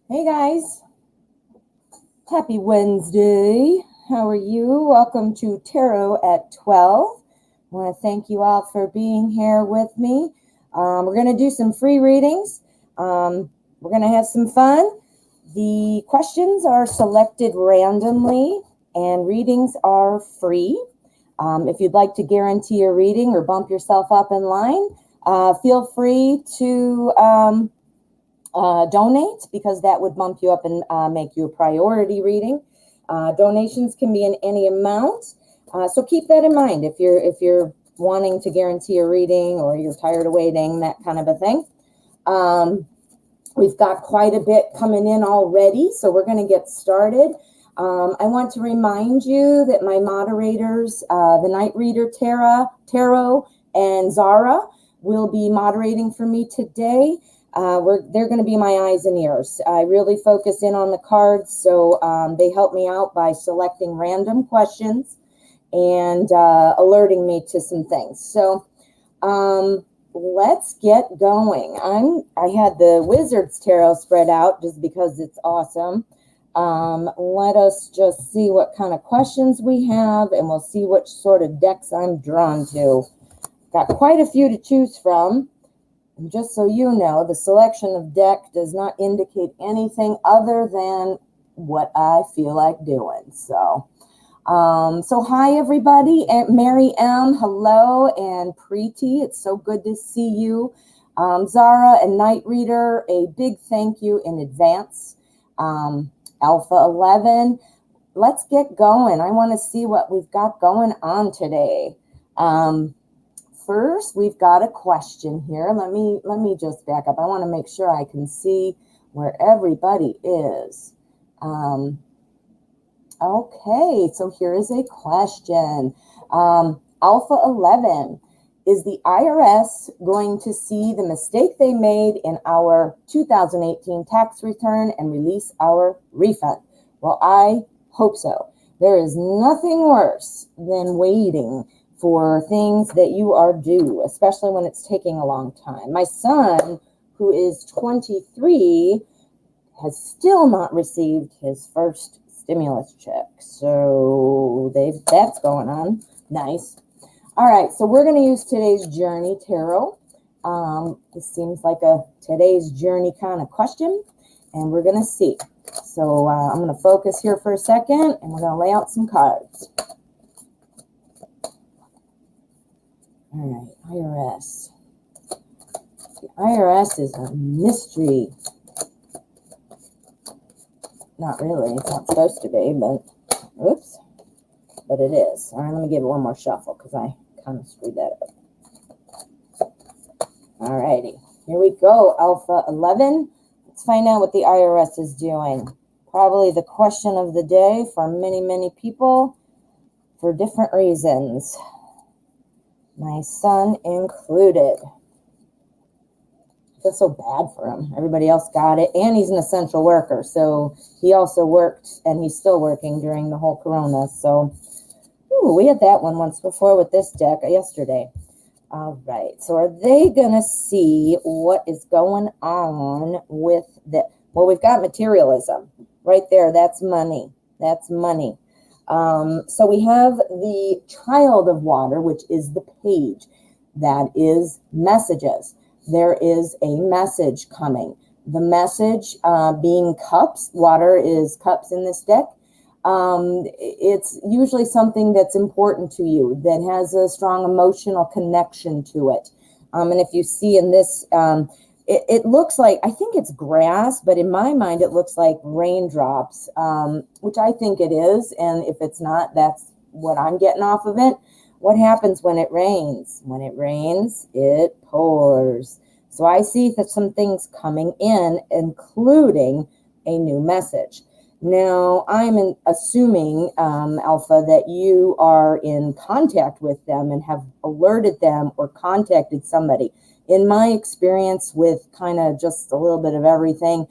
Hey guys, happy Wednesday. How are you? Welcome to Tarot at 12. I want to thank you all for being here with me. We're going to do some free readings. We're going to have some fun. The questions are selected randomly and readings are free. If you'd like to guarantee a reading or bump yourself up in line, feel free to donate, because that would bump you up and make you a priority reading. Donations can be in any amount, so keep that in mind if you're wanting to guarantee a reading or you're tired of waiting, that kind of a thing. We've got quite a bit coming in already, so we're going to get started. I want to remind you that my moderators, the Night Reader Tarot and Zara, will be moderating for me today. They're going to be my eyes and ears. I really focus in on the cards, so they help me out by selecting random questions and alerting me to some things. So let's get going. I had the Wizard's Tarot spread out just because it's awesome. Let us just see what kind of questions we have, and we'll see which sort of decks I'm drawn to. Got quite a few to choose from. And just so you know, the selection of deck does not indicate anything other than what I feel like doing. So hi everybody. Aunt Mary M, hello, and Preeti, it's so good to see you. Zara and Night Reader, a big thank you in advance. Alpha 11, let's get going. I want to see what we've got going on today. First, we've got a question here. Let me just back up. I want to make sure I can see where everybody is. Okay, so here is a question. Alpha 11, is the IRS going to see the mistake they made in our 2018 tax return and release our refund? Well, I hope so. There is nothing worse than waiting for things that you are due, especially when it's taking a long time. My son, who is 23, has still not received his first stimulus check. So that's going on. Nice. All right, so we're going to use today's Journey Tarot. This seems like a today's journey kind of question, and we're going to see. So I'm going to focus here for a second, and we're going to lay out some cards. All right, IRS. The IRS is a mystery. Not really, it's not supposed to be, but oops, but it is. All right, let me give it one more shuffle because I kind of screwed that up. All righty, here we go, Alpha 11. Let's find out what the IRS is doing. Probably the question of the day for many, many people for different reasons. My son included. I feel so bad for him. Everybody else got it. And he's an essential worker. So he also worked, and he's still working during the whole corona. So we had that one once before with this deck yesterday. All right. So are they going to see what is going on with the... Well, we've got materialism right there. That's money. That's money. So we have the Child of Water, which is the page. That is messages. There is a message coming. The message being cups. Water is cups in this deck. It's usually something that's important to you, that has a strong emotional connection to it. And if you see in this, it looks like, I think it's grass, but in my mind, it looks like raindrops, which I think it is. And if it's not, that's what I'm getting off of it. What happens when it rains? When it rains, it pours. So I see that some things coming in, including a new message. Now, I'm assuming, Alpha, that you are in contact with them and have alerted them or contacted somebody. In my experience with kind of just a little bit of everything,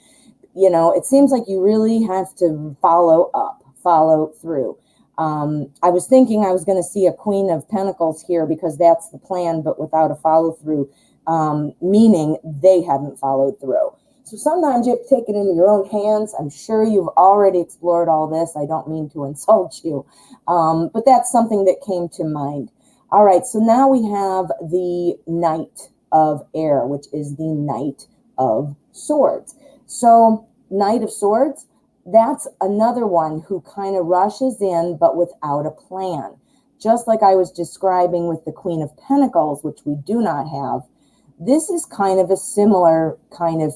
you know, it seems like you really have to follow through. I was thinking I was going to see a Queen of Pentacles here because that's the plan, but without a follow through, meaning they haven't followed through. So sometimes you have to take it into your own hands. I'm sure you've already explored all this. I don't mean to insult you, but that's something that came to mind. All right, so now we have the Knight of Air, which is the Knight of Swords. So Knight of Swords, that's another one who kind of rushes in, but without a plan. Just like I was describing with the Queen of Pentacles, which we do not have, this is kind of a similar kind of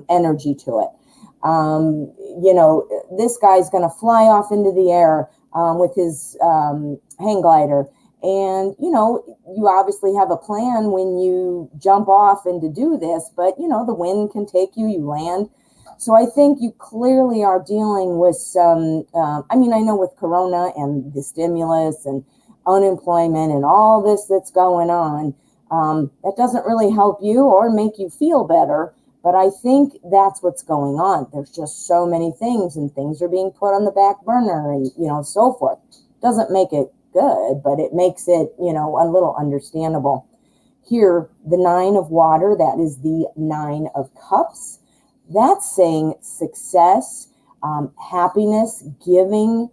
energy to it. You know, this guy's going to fly off into the air with his hang glider. And, you know, you obviously have a plan when you jump off and to do this, but, you know, the wind can take you, you land. So I think you clearly are dealing with some, I mean, I know with Corona and the stimulus and unemployment and all this that's going on, that doesn't really help you or make you feel better. But I think that's what's going on. There's just so many things, and things are being put on the back burner and, you know, so forth. Doesn't make it good, but it makes it, you know, a little understandable. Here, the Nine of Water, that is the Nine of Cups. That's saying success, happiness, giving,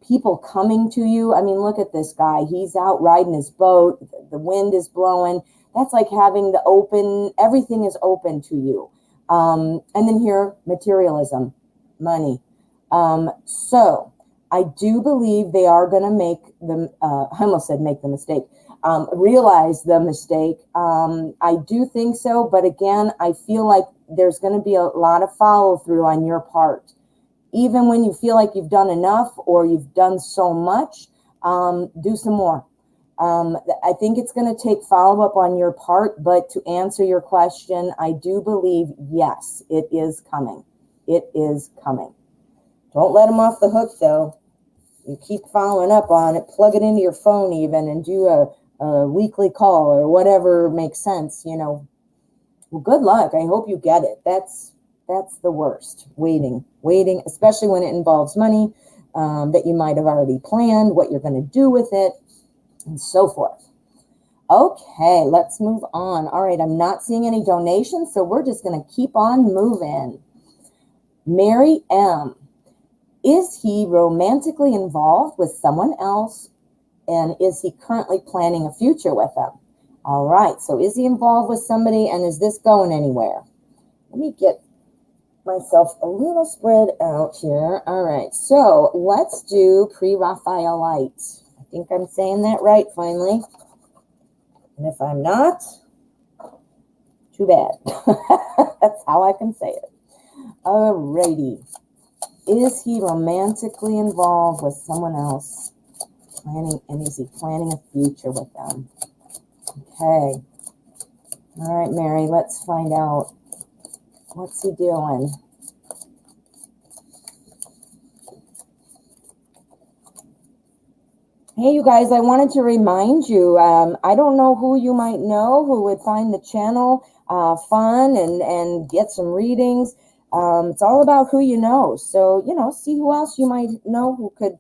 people coming to you. I mean, look at this guy. He's out riding his boat. The wind is blowing. That's like having the open, everything is open to you. And then here, materialism, money. So I do believe they are going to make them, I almost said make the mistake, realize the mistake. I do think so. But again, I feel like there's going to be a lot of follow through on your part. Even when you feel like you've done enough or you've done so much, do some more. I think it's going to take follow-up on your part, but to answer your question, I do believe, yes, it is coming. It is coming. Don't let them off the hook, though. You keep following up on it, plug it into your phone even, and do a weekly call or whatever makes sense, you know. Well, good luck. I hope you get it. That's the worst. Waiting, especially when it involves money that you might have already planned, what you're going to do with it, and so forth. Okay, let's move on. All right, I'm not seeing any donations, so we're just going to keep on moving. Mary M. Is he romantically involved with someone else, and is he currently planning a future with them? All right, so is he involved with somebody, and is this going anywhere? Let me get myself a little spread out here. All right, so let's do pre-Raphaelite. I think I'm saying that right finally. And if I'm not, too bad. That's how I can say it. Alrighty. Is he romantically involved with someone else? And is he planning a future with them? Okay. All right, Mary, let's find out. What's he doing? Hey, you guys, I wanted to remind you, I don't know who you might know who would find the channel fun and get some readings. It's all about who you know. So, you know, see who else you might know who could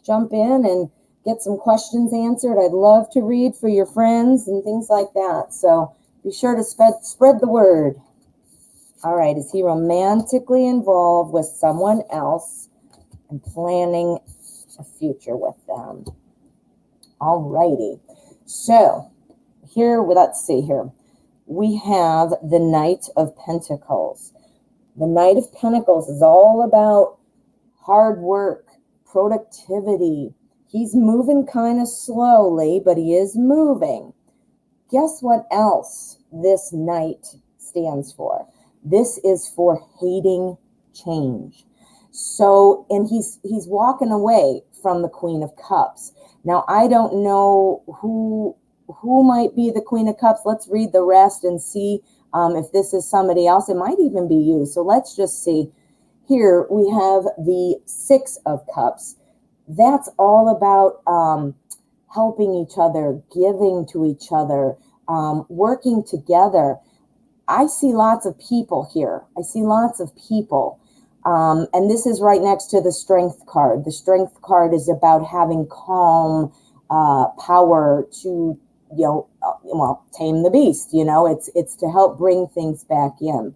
jump in and get some questions answered. I'd love to read for your friends and things like that. So be sure to spread the word. All right, is he romantically involved with someone else and planning a future with them? All righty. So here, let's see here. We have the Knight of Pentacles. The Knight of Pentacles is all about hard work, productivity. He's moving kind of slowly, but he is moving. Guess what else this Knight stands for? This is for hating change. So, and he's walking away from the Queen of Cups. Now, I don't know who might be the Queen of Cups. Let's read the rest and see if this is somebody else. It might even be you. So let's just see. Here we have the Six of Cups. That's all about helping each other, giving to each other, working together. I see lots of people here. I see lots of people. And this is right next to the Strength card. The Strength card is about having calm power to, tame the beast. It's to help bring things back in.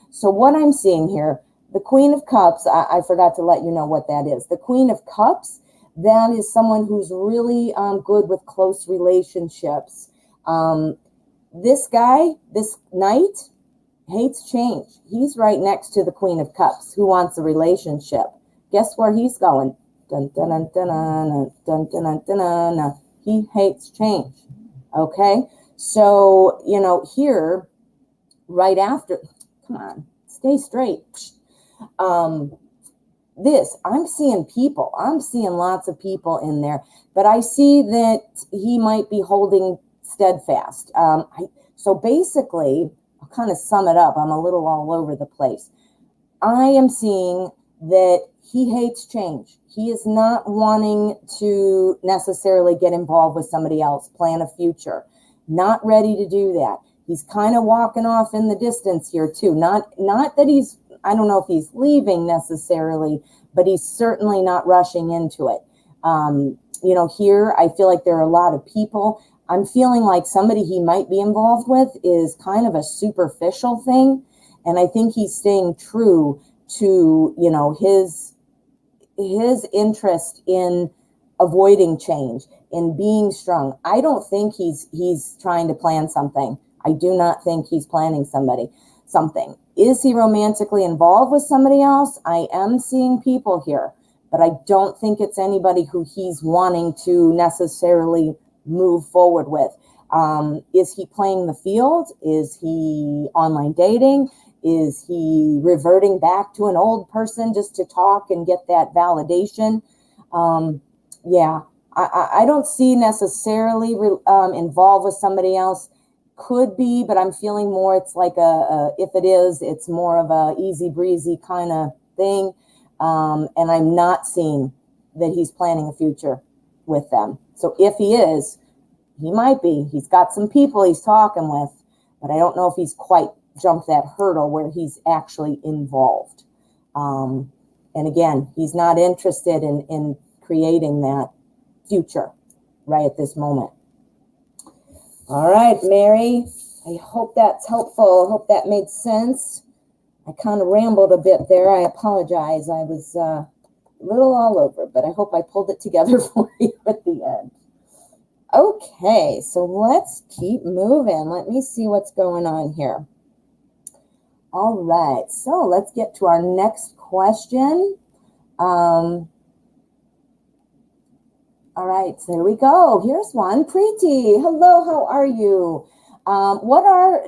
So what I'm seeing here, the Queen of Cups, I forgot to let you know what that is. The Queen of Cups, that is someone who's really good with close relationships. This guy, this knight, hates change. He's right next to the Queen of Cups, who wants a relationship. Guess where he's going? Dun, dun, dun, dun, dun, dun, dun, dun, dun, dun. He hates change. Okay? So, you know, here, right after, come on, stay straight. I'm seeing people. I'm seeing lots of people in there, but I see that he might be holding steadfast. So basically, I'll kind of sum it up. I'm a little all over the place. I am seeing that he hates change. He is not wanting to necessarily get involved with somebody else, plan a future. Not ready to do that. He's kind of walking off in the distance here too. Not that he's, I don't know if he's leaving necessarily, but he's certainly not rushing into it. You know, here I feel like there are a lot of people. I'm feeling like somebody he might be involved with is kind of a superficial thing. And I think he's staying true to, you know, his interest in avoiding change, in being strong. I don't think he's trying to plan something. I do not think he's planning something. Is he romantically involved with somebody else? I am seeing people here, but I don't think it's anybody who he's wanting to necessarily move forward with. Is he playing the field? Is he online dating? Is he reverting back to an old person just to talk and get that validation? Yeah, I don't see necessarily involved with somebody else. Could be, but I'm feeling more it's like if it is, it's more of a easy breezy kind of thing. And I'm not seeing that he's planning a future with them. So if he is, he might be. He's got some people he's talking with, but I don't know if he's quite jumped that hurdle where he's actually involved. And again, he's not interested in creating that future right at this moment. All right, Mary, I hope that's helpful. I hope that made sense. I kind of rambled a bit there. I apologize. I was a little all over, but I hope I pulled it together for you at the end. Okay, so let's keep moving. Let me see what's going on here. All right, so let's get to our next question. All right, so here we go. Here's one. Preeti, hello, how are you? What are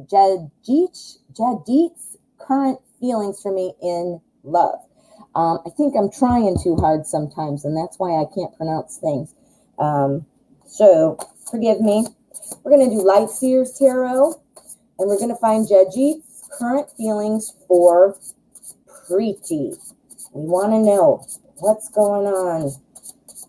Jadit's current feelings for me in love? I think I'm trying too hard sometimes, and that's why I can't pronounce things. So forgive me. We're going to do Light Seers Tarot, and we're going to find Jadit's current feelings for Preeti. We want to know what's going on.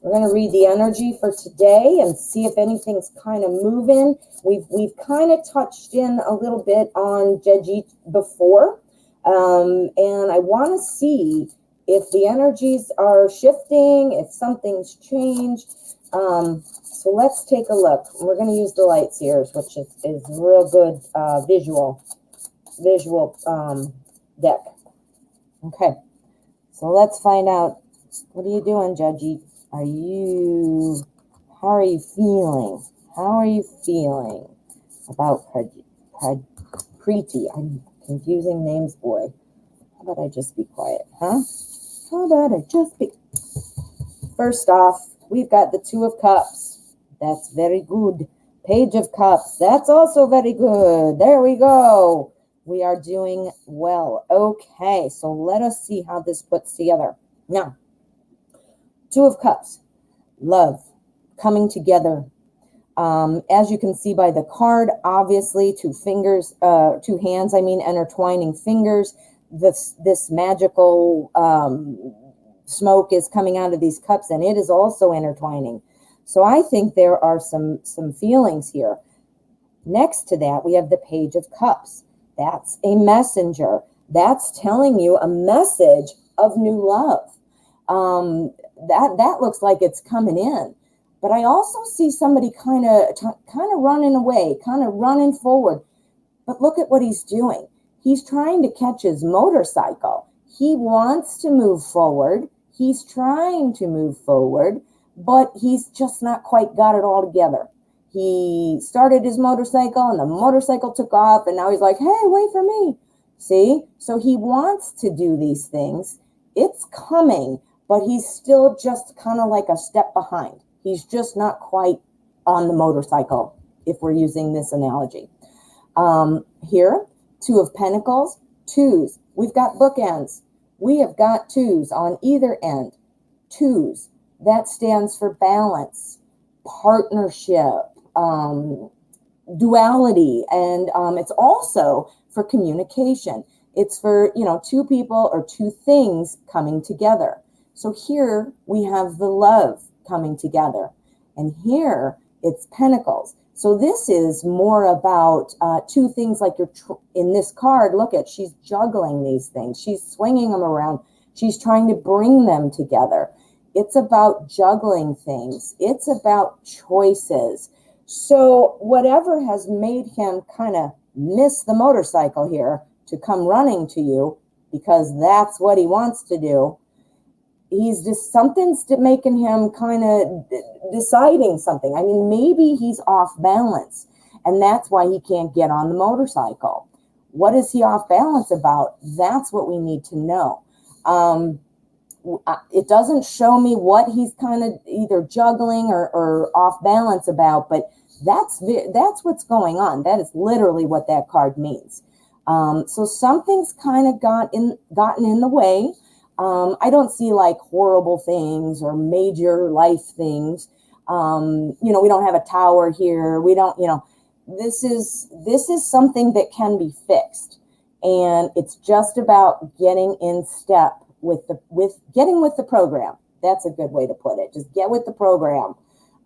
We're going to read the energy for today and see if anything's kind of moving. We've kind of touched in a little bit on Jadit before, and I want to see if the energies are shifting, if something's changed. So let's take a look. We're going to use the Light Seers, which is real good visual deck. Okay, so let's find out. What are you doing, Jadit? How are you feeling? How are you feeling about Preeti? I'm confusing names, boy. How about I just be quiet, huh? How about I just be... First off, we've got the Two of Cups. That's very good. Page of Cups. That's also very good. There we go. We are doing well. Okay, so let us see how this puts together. Now, Two of Cups, love, coming together. As you can see by the card, obviously two hands, intertwining fingers. This magical smoke is coming out of these cups, and it is also intertwining. So I think there are some feelings here. Next to that, we have the Page of Cups. That's a messenger. That's telling you a message of new love. That looks like it's coming in, but I also see somebody kind of running away, kind of running forward. But look at what he's doing. He's trying to catch his motorcycle. He wants to move forward. He's trying to move forward, but he's just not quite got it all together. He started his motorcycle and the motorcycle took off, and now he's like, hey, wait for me. See? So he wants to do these things. It's coming, but he's still just kind of like a step behind. He's just not quite on the motorcycle, if we're using this analogy. Here, Two of Pentacles, twos. We've got bookends. We have got twos on either end. Twos. That stands for balance, partnership, duality, and it's also for communication. It's for, two people or two things coming together. So here we have the love coming together, and here it's Pentacles. So this is more about two things, like in this card. Look at, she's juggling these things. She's swinging them around. She's trying to bring them together. It's about juggling things. It's about choices. So whatever has made him kind of miss the motorcycle here to come running to you, because that's what he wants to do, he's just, something's making him kind of deciding something. I mean, maybe he's off balance, and that's why he can't get on the motorcycle. What is he off balance about? That's what we need to know. It doesn't show me what he's kind of either juggling or off balance about, but that's what's going on. That is literally what that card means. So something's kind of gotten in the way. I don't see like horrible things or major life things. We don't have a tower here. We don't, this is something that can be fixed, and it's just about getting in step with the program. That's a good way to put it. Just get with the program.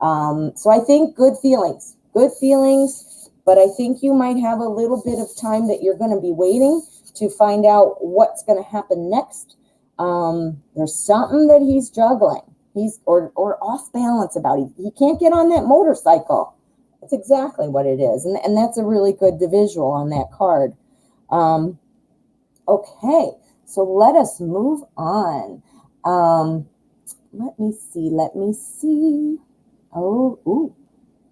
So I think good feelings, but I think you might have a little bit of time that you're going to be waiting to find out what's going to happen next. There's something that he's juggling. He's or off balance about. He can't get on that motorcycle. That's exactly what it is. And that's a really good visual on that card. Okay, so let us move on. Let me see. Oh,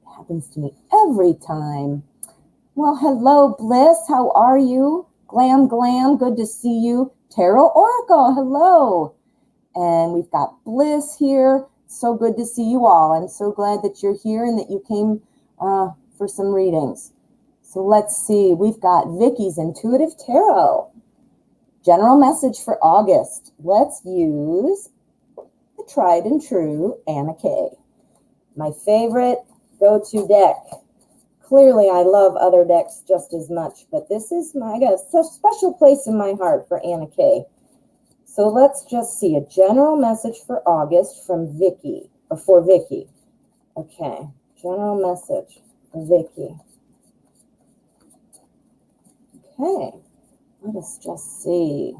it happens to me every time. Well, hello, Bliss. How are you? Glam, good to see you. Tarot Oracle, hello. And we've got Bliss here. So good to see you all. I'm so glad that you're here and that you came for some readings. So let's see. We've got Vicky's Intuitive Tarot. General message for August. Let's use the tried and true Anna Kay. My favorite go-to deck. Clearly, I love other decks just as much, but this is I got a special place in my heart for Anna Kay. So let's just see a general message for August from Vicky, or for Vicky. Okay, general message for Vicky. Okay, let us just see.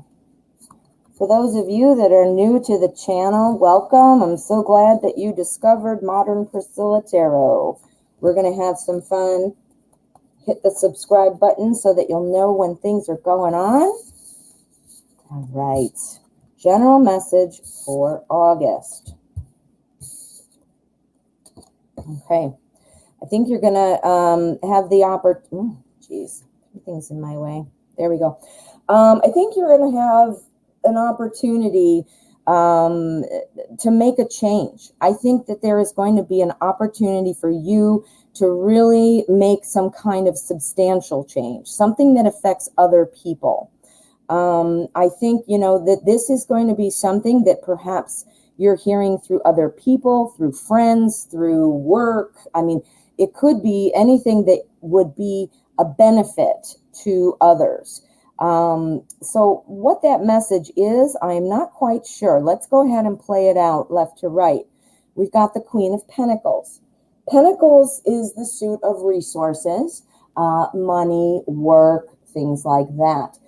For those of you that are new to the channel, welcome. I'm so glad that you discovered Modern Priscilla Tarot. We're going to have some fun. Hit the subscribe button so that you'll know when things are going on. All right. General message for August. Okay. I think you're going to have the opportunity. Geez, everything's in my way. There we go. I think you're going to have an opportunity to make a change. I think that there is going to be an opportunity for you to really make some kind of substantial change, something that affects other people. I think, that this is going to be something that perhaps you're hearing through other people, through friends, through work. I mean, it could be anything that would be a benefit to others. So what that message is, I'm not quite sure. Let's go ahead and play it out left to right. We've got the Queen of Pentacles. Pentacles is the suit of resources, money, work, things like that.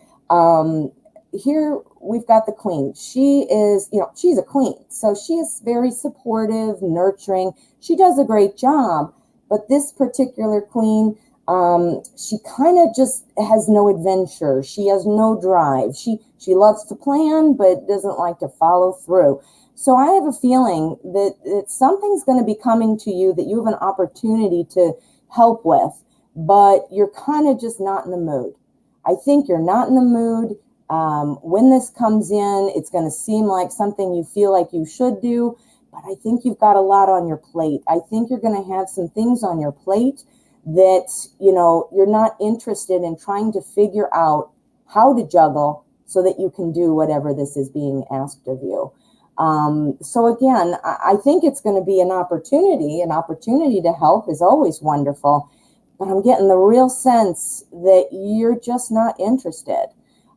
Here we've got the Queen. She is, she's a queen. So she is very supportive, nurturing. She does a great job. But this particular queen, She kind of just has no adventure. She has no drive. She loves to plan, but doesn't like to follow through. So I have a feeling that something's going to be coming to you that you have an opportunity to help with, but you're kind of just not in the mood. I think you're not in the mood. When this comes in, it's going to seem like something you feel like you should do, but I think you've got a lot on your plate. I think you're going to have some things on your plate that, you know, you're not interested in trying to figure out how to juggle so that you can do whatever this is being asked of you. So again, I think it's going to be an opportunity. An opportunity to help is always wonderful, but I'm getting the real sense that you're just not interested.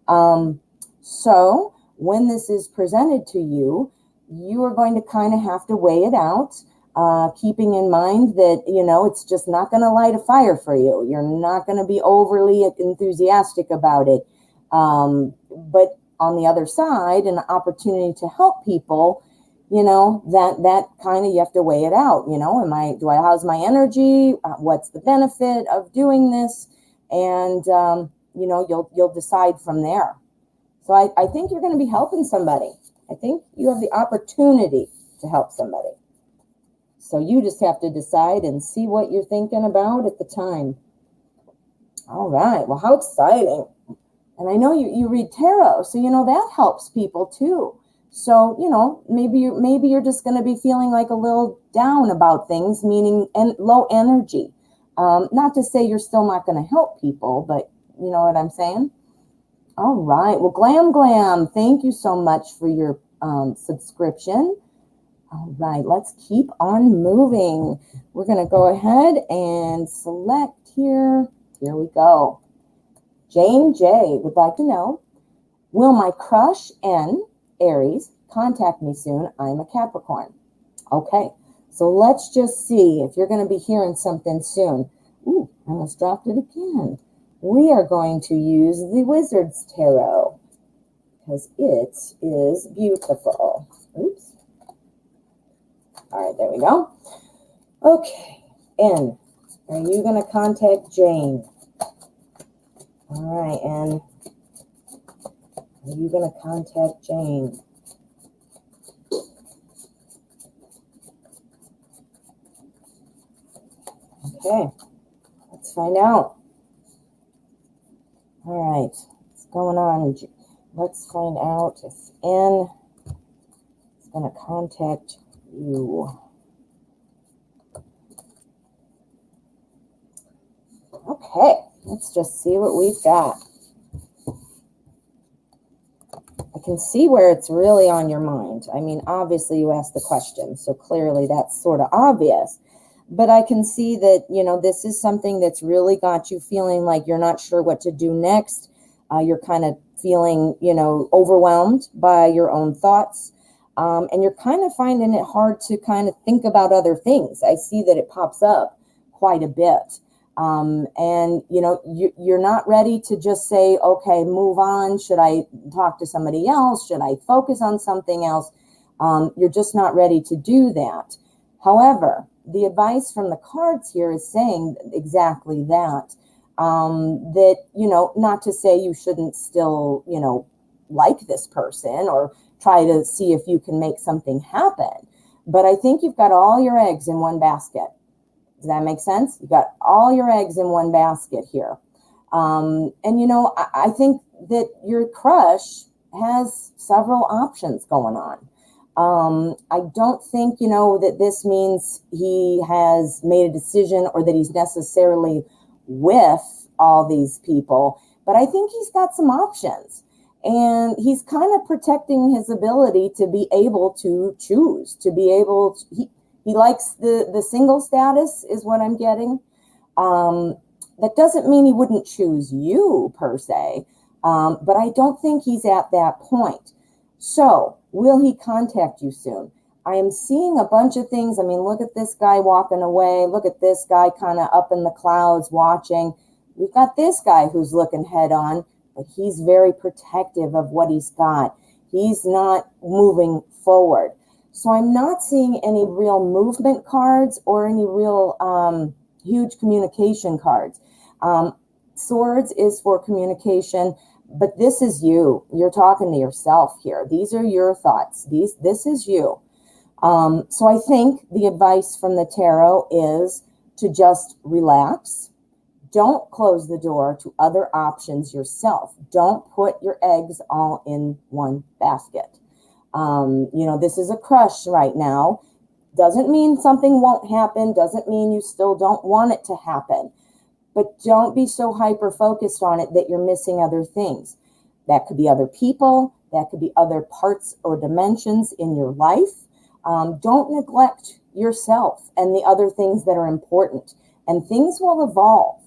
So when this is presented to you, you are going to kind of have to weigh it out, keeping in mind that, you know, it's just not going to light a fire for you. You're not going to be overly enthusiastic about it. But on the other side, an opportunity to help people, you know, that kind of, you have to weigh it out. You know, how's my energy? What's the benefit of doing this? And, you know, you'll decide from there. So I think you're going to be helping somebody. I think you have the opportunity to help somebody. So you just have to decide and see what you're thinking about at the time. All right. Well, how exciting. And I know you read tarot, so, you know, that helps people too. So, you know, maybe you're just going to be feeling like a little down about things, meaning low energy. Not to say you're still not going to help people, but you know what I'm saying? All right. Well, Glam, thank you so much for your subscription. All right, let's keep on moving. We're going to go ahead and select here. Here we go. Jane J would like to know, will my crush N, Aries, contact me soon? I'm a Capricorn. Okay, so let's just see if you're going to be hearing something soon. Ooh, I almost dropped it again. We are going to use the Wizard's Tarot because it is beautiful. Oops. All right, there we go. Okay, N, are you going to contact Jane? All right, N, are you going to contact Jane? Okay, let's find out. All right, what's going on? Let's find out if N is going to contact you. Okay, let's just see what we've got. I can see where it's really on your mind. I mean, obviously you asked the question, so clearly that's sort of obvious. But I can see that, you know, this is something that's really got you feeling like you're not sure what to do next. You're kind of feeling, you know, overwhelmed by your own thoughts. And you're kind of finding it hard to kind of think about other things. I see that it pops up quite a bit. And, you know, you're not ready to just say, okay, move on. Should I talk to somebody else? Should I focus on something else? You're just not ready to do that. However, the advice from the cards here is saying exactly that. That, you know, not to say you shouldn't still, you know, like this person or try to see if you can make something happen. But I think you've got all your eggs in one basket. Does that make sense? You've got all your eggs in one basket here. And, you know, I think that your crush has several options going on. I don't think, you know, that this means he has made a decision or that he's necessarily with all these people, but I think he's got some options. And he's kind of protecting his ability to be able to choose, to be able to, he likes the single status is what I'm getting. That doesn't mean he wouldn't choose you per se, but I don't think he's at that point. So will he contact you soon? I am seeing a bunch of things. I mean, look at this guy walking away. Look at this guy kind of up in the clouds watching. We've got this guy who's looking head on, but he's very protective of what he's got. He's not moving forward. So I'm not seeing any real movement cards or any real huge communication cards. Swords is for communication, but this is you. You're talking to yourself here. These are your thoughts. This is you. So I think the advice from the tarot is to just relax. Don't close the door to other options yourself. Don't put your eggs all in one basket. This is a crush right now. Doesn't mean something won't happen. Doesn't mean you still don't want it to happen. But don't be so hyper-focused on it that you're missing other things. That could be other people. That could be other parts or dimensions in your life. Don't neglect yourself and the other things that are important. And things will evolve.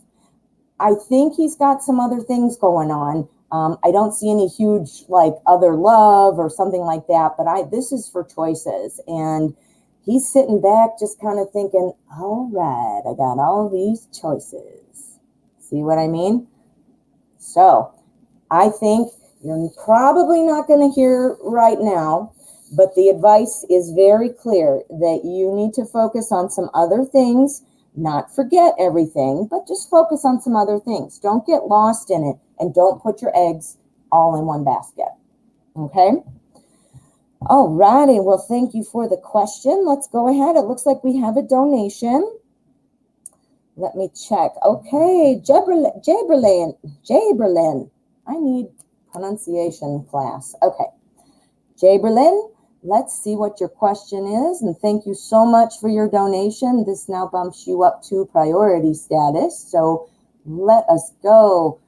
I think he's got some other things going on. I don't see any huge other love or something like that, but this is for choices. And he's sitting back just kind of thinking, all right, I got all these choices. See what I mean? So I think you're probably not going to hear right now, but the advice is very clear that you need to focus on some other things. Not forget everything, but just focus on some other things. Don't get lost in it, and don't put your eggs all in one basket. Okay? All righty. Well, thank you for the question. Let's go ahead. It looks like we have a donation. Let me check. Okay, Jaberlin. I need pronunciation class. Okay. Jaberlin. Let's see what your question is, and thank you so much for your donation. This now bumps you up to priority status, so let us go.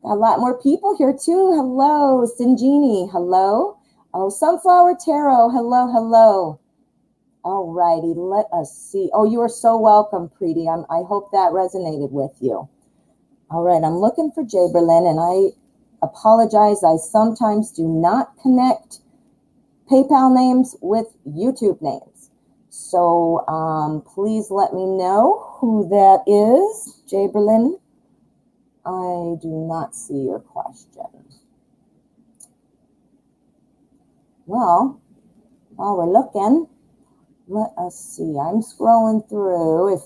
A lot more people here too. Hello, Sinjini. Hello. Oh, Sunflower Tarot. Hello. All righty, let us see. Oh, you are so welcome, Preeti. I hope that resonated with you. All right, I'm looking for Jaberlin, and I apologize. I sometimes do not connect PayPal names with YouTube names. So please let me know who that is. Jaberlin, I do not see your question. Well, while we're looking, let us see. I'm scrolling through. If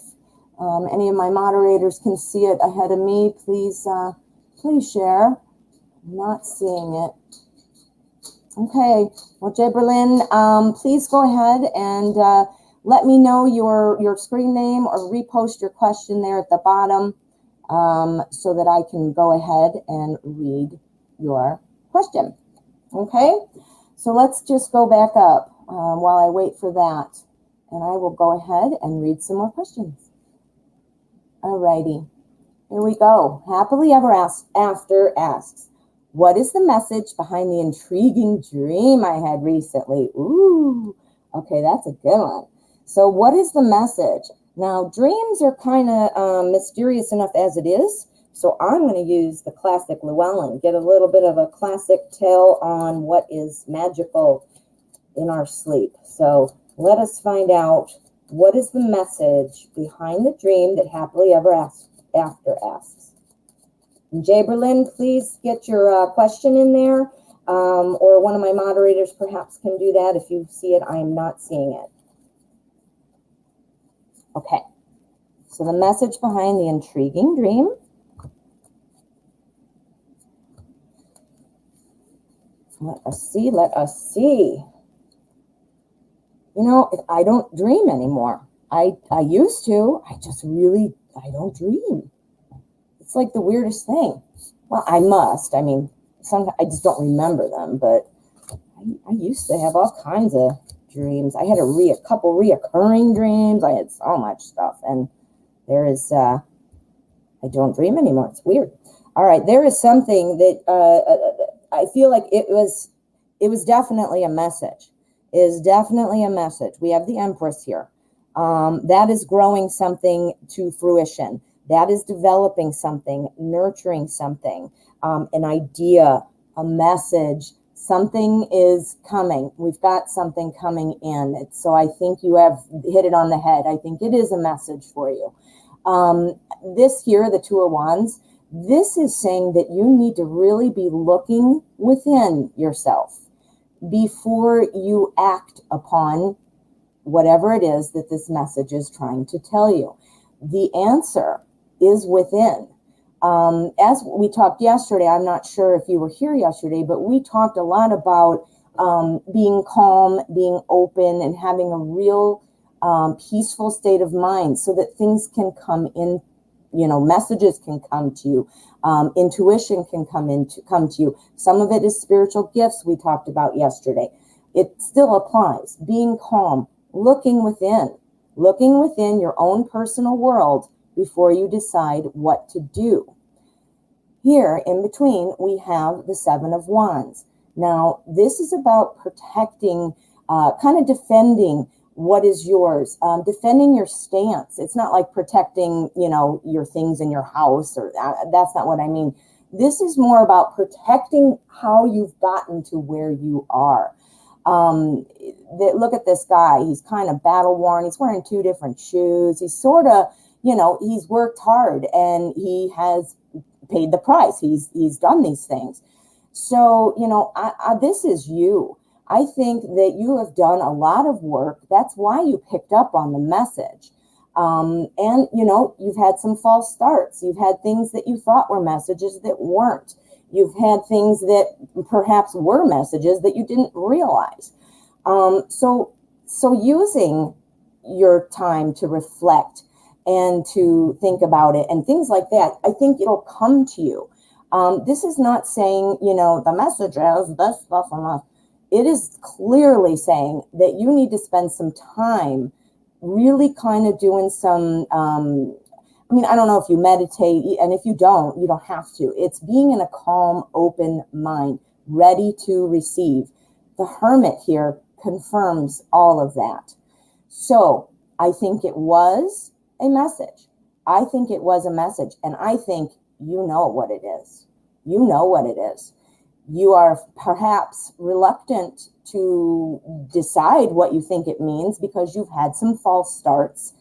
any of my moderators can see it ahead of me, please share. I'm not seeing it. Okay, well, Jaberlin, please go ahead and let me know your screen name or repost your question there at the bottom so that I can go ahead and read your question. Okay, so let's just go back up while I wait for that, and I will go ahead and read some more questions. All righty, here we go. Happily Ever After asks, what is the message behind the intriguing dream I had recently? Ooh, okay, that's a good one. So what is the message? Now, dreams are kind of mysterious enough as it is, so I'm going to use the classic Llewellyn, get a little bit of a classic tale on what is magical in our sleep. So let us find out what is the message behind the dream that Happily Ever After asks. Jaberlin, please get your question in there, or one of my moderators perhaps can do that. If you see it, I am not seeing it. Okay, so the message behind the intriguing dream. Let us see. You know, I don't dream anymore. I used to. I don't dream. It's like the weirdest thing. Well, I must. I mean, sometimes I just don't remember them, but I used to have all kinds of dreams. I had a couple reoccurring dreams. I had so much stuff, and there is, I don't dream anymore. It's weird. All right, there is something that I feel like it was definitely a message. It is definitely a message. We have the Empress here. That is growing something to fruition. That is developing something, nurturing something, an idea, a message. Something is coming. We've got something coming in. So I think you have hit it on the head. I think it is a message for you. This here, the Two of Wands, this is saying that you need to really be looking within yourself before you act upon whatever it is that this message is trying to tell you. The answer is within. As we talked yesterday, I'm not sure if you were here yesterday, but we talked a lot about being calm, being open, and having a real peaceful state of mind so that things can come in, messages can come to you, intuition can come to you. Some of it is spiritual gifts we talked about yesterday. It still applies. Being calm, looking within your own personal world before you decide what to do. Here in between, we have the Seven of Wands. Now, this is about protecting, kind of defending what is yours, defending your stance. It's not like protecting, your things in your house, or that's not what I mean. This is more about protecting how you've gotten to where you are. Look at this guy. He's kind of battle worn. He's wearing two different shoes. He's sort of, he's worked hard and he has paid the price. He's done these things. So, this is you. I think that you have done a lot of work. That's why you picked up on the message. And, you've had some false starts. You've had things that you thought were messages that weren't. You've had things that perhaps were messages that you didn't realize. So using your time to reflect and to think about it and things like that, I think it'll come to you. This is not saying, the message is this stuff and that. It is clearly saying that you need to spend some time really kind of doing some, I don't know if you meditate, and if you don't have to. It's being in a calm, open mind, ready to receive. The Hermit here confirms all of that. So I think it was a message. I think it was a message, and I think you know what it is. You know what it is. You are perhaps reluctant to decide what you think it means because you've had some false starts,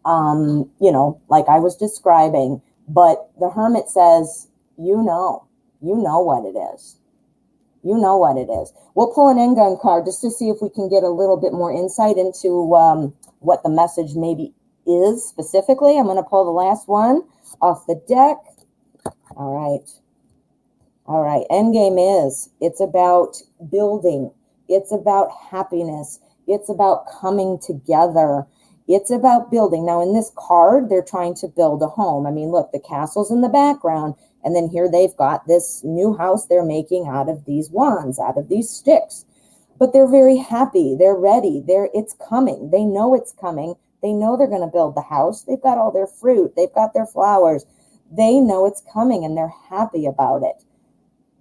like I was describing. But the Hermit says, you know what it is. You know what it is. We'll pull an Engun card just to see if we can get a little bit more insight into what the message maybe is specifically. I'm going to pull the last one off the deck. All right. Endgame it's about building. It's about happiness. It's about coming together. It's about building. Now, in this card, they're trying to build a home. Look, the castle's in the background, and then here they've got this new house they're making out of these wands, out of these sticks. But they're very happy. They're ready. It's coming. They know it's coming. They know they're going to build the house. They've got all their fruit. They've got their flowers. They know it's coming, and they're happy about it.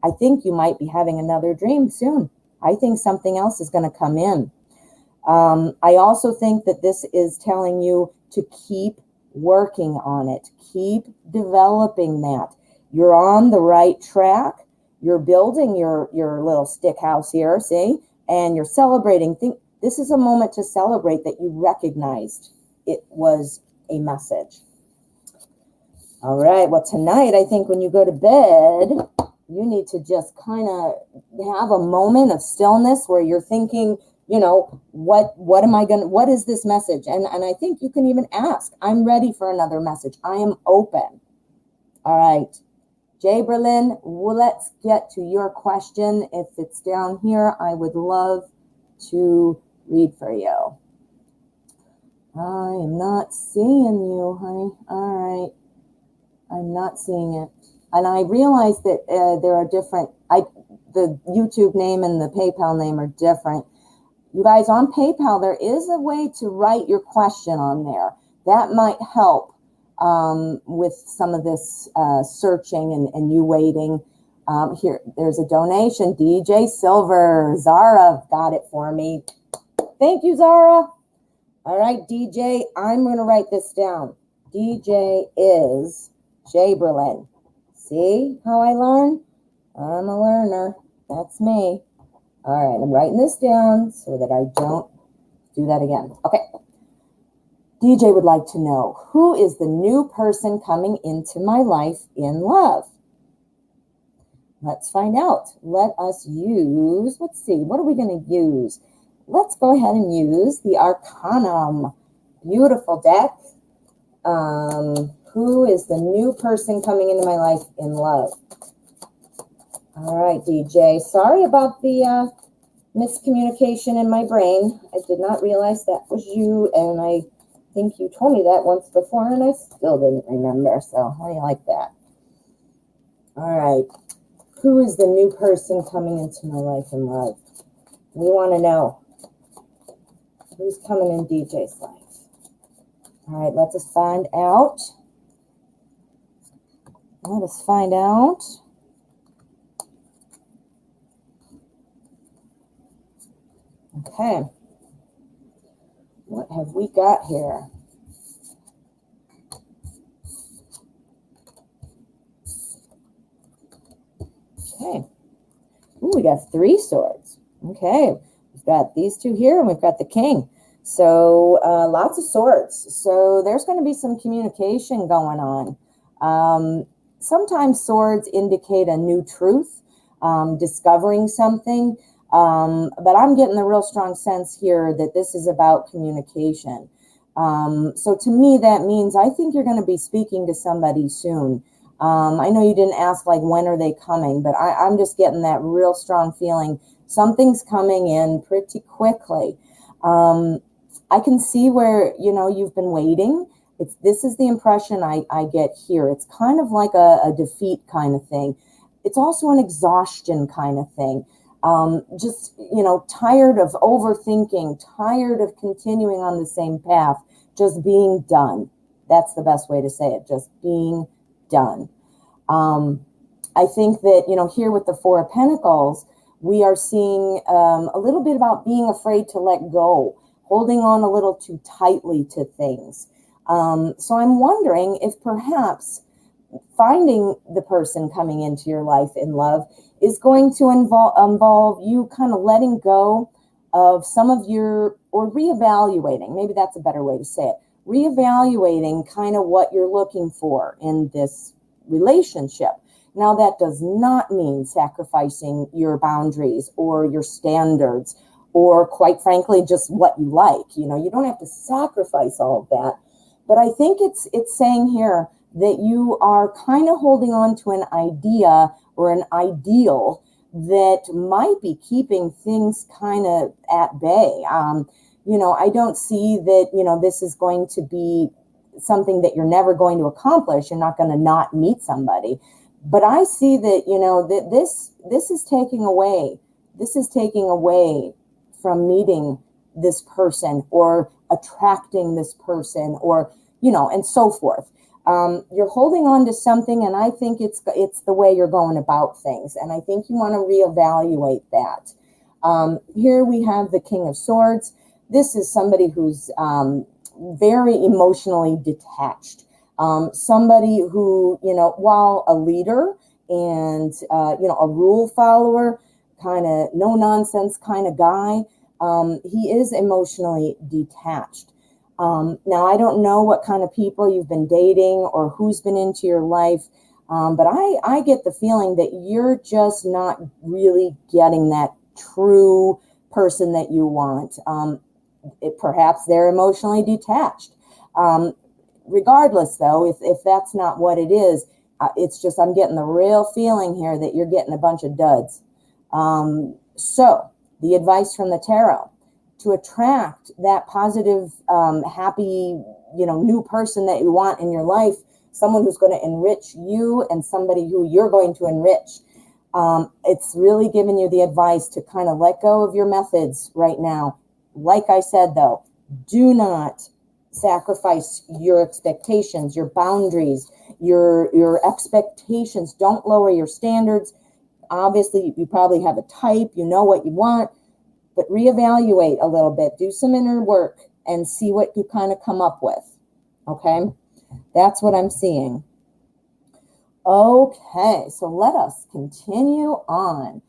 I think you might be having another dream soon. I think something else is going to come in. I also think that this is telling you to keep working on it. Keep developing that. You're on the right track. You're building your little stick house here, see? And you're celebrating. This is a moment to celebrate that you recognized it was a message. All right. Well, tonight, I think when you go to bed, you need to just kind of have a moment of stillness where you're thinking, what is this message? And I think you can even ask, I'm ready for another message. I am open. All right. Jay Berlin, let's get to your question. If it's down here, I would love to read for you. I am not seeing you, honey. All right. I'm not seeing it. And I realize that there are different, the YouTube name and the PayPal name are different. You guys, on PayPal, there is a way to write your question on there. That might help with some of this searching and you waiting. Here, there's a donation. DJ Silver, Zara got it for me. Thank you, Zara. All right, DJ, I'm going to write this down. DJ is Jay Berlin. See how I learn? I'm a learner. That's me. All right, I'm writing this down so that I don't do that again. Okay. DJ would like to know, who is the new person coming into my life in love? Let's find out. Let us use, let's see, what are we going to use? Let's go ahead and use the Arcanum. Beautiful deck. Who is the new person coming into my life in love? All right, DJ. Sorry about the miscommunication in my brain. I did not realize that was you, and I think you told me that once before, and I still didn't remember. So how do you like that? All right. Who is the new person coming into my life in love? We want to know. Who's coming in DJ's life? All right, let us find out. Let us find out. Okay. What have we got here? Okay. Ooh, we got 3 swords. Okay. We've got these 2 here, and we've got the king. So lots of swords. So there's going to be some communication going on. Sometimes swords indicate a new truth, discovering something. But I'm getting the real strong sense here that this is about communication. So to me, that means I think you're going to be speaking to somebody soon. I know you didn't ask like when are they coming, but I'm just getting that real strong feeling. Something's coming in pretty quickly. I can see where, you've been waiting. This is the impression I get here. It's kind of like a defeat kind of thing. It's also an exhaustion kind of thing. Just, tired of overthinking, tired of continuing on the same path, just being done. That's the best way to say it, just being done. I think that, here with the 4 of Pentacles, we are seeing a little bit about being afraid to let go, holding on a little too tightly to things. So I'm wondering if perhaps finding the person coming into your life in love is going to involve you kind of letting go of some of your, or reevaluating, maybe that's a better way to say it, reevaluating kind of what you're looking for in this relationship. Now, that does not mean sacrificing your boundaries or your standards, or quite frankly, just what you like. You don't have to sacrifice all of that. But I think it's saying here that you are kind of holding on to an idea or an ideal that might be keeping things kind of at bay. I don't see that, this is going to be something that you're never going to accomplish. You're not going to not meet somebody. But I see that, that this is taking away. This is taking away from meeting this person or attracting this person, or, and so forth. You're holding on to something, and I think it's the way you're going about things. And I think you want to reevaluate that. Here we have the King of Swords. This is somebody who's very emotionally detached. Somebody who, while a leader and, a rule follower, kind of no nonsense kind of guy, he is emotionally detached. Now, I don't know what kind of people you've been dating or who's been into your life, but I get the feeling that you're just not really getting that true person that you want. Perhaps they're emotionally detached. Regardless, though, if that's not what it is, it's just I'm getting the real feeling here that you're getting a bunch of duds. So the advice from the tarot: to attract that positive, happy, new person that you want in your life, someone who's going to enrich you and somebody who you're going to enrich. It's really giving you the advice to kind of let go of your methods right now. Like I said, though, do not sacrifice your expectations, your boundaries, your expectations. Don't lower your standards. Obviously, you probably have a type, you know what you want, but reevaluate a little bit, do some inner work, and see what you kind of come up with. Okay, that's what I'm seeing. Okay, so let us continue on.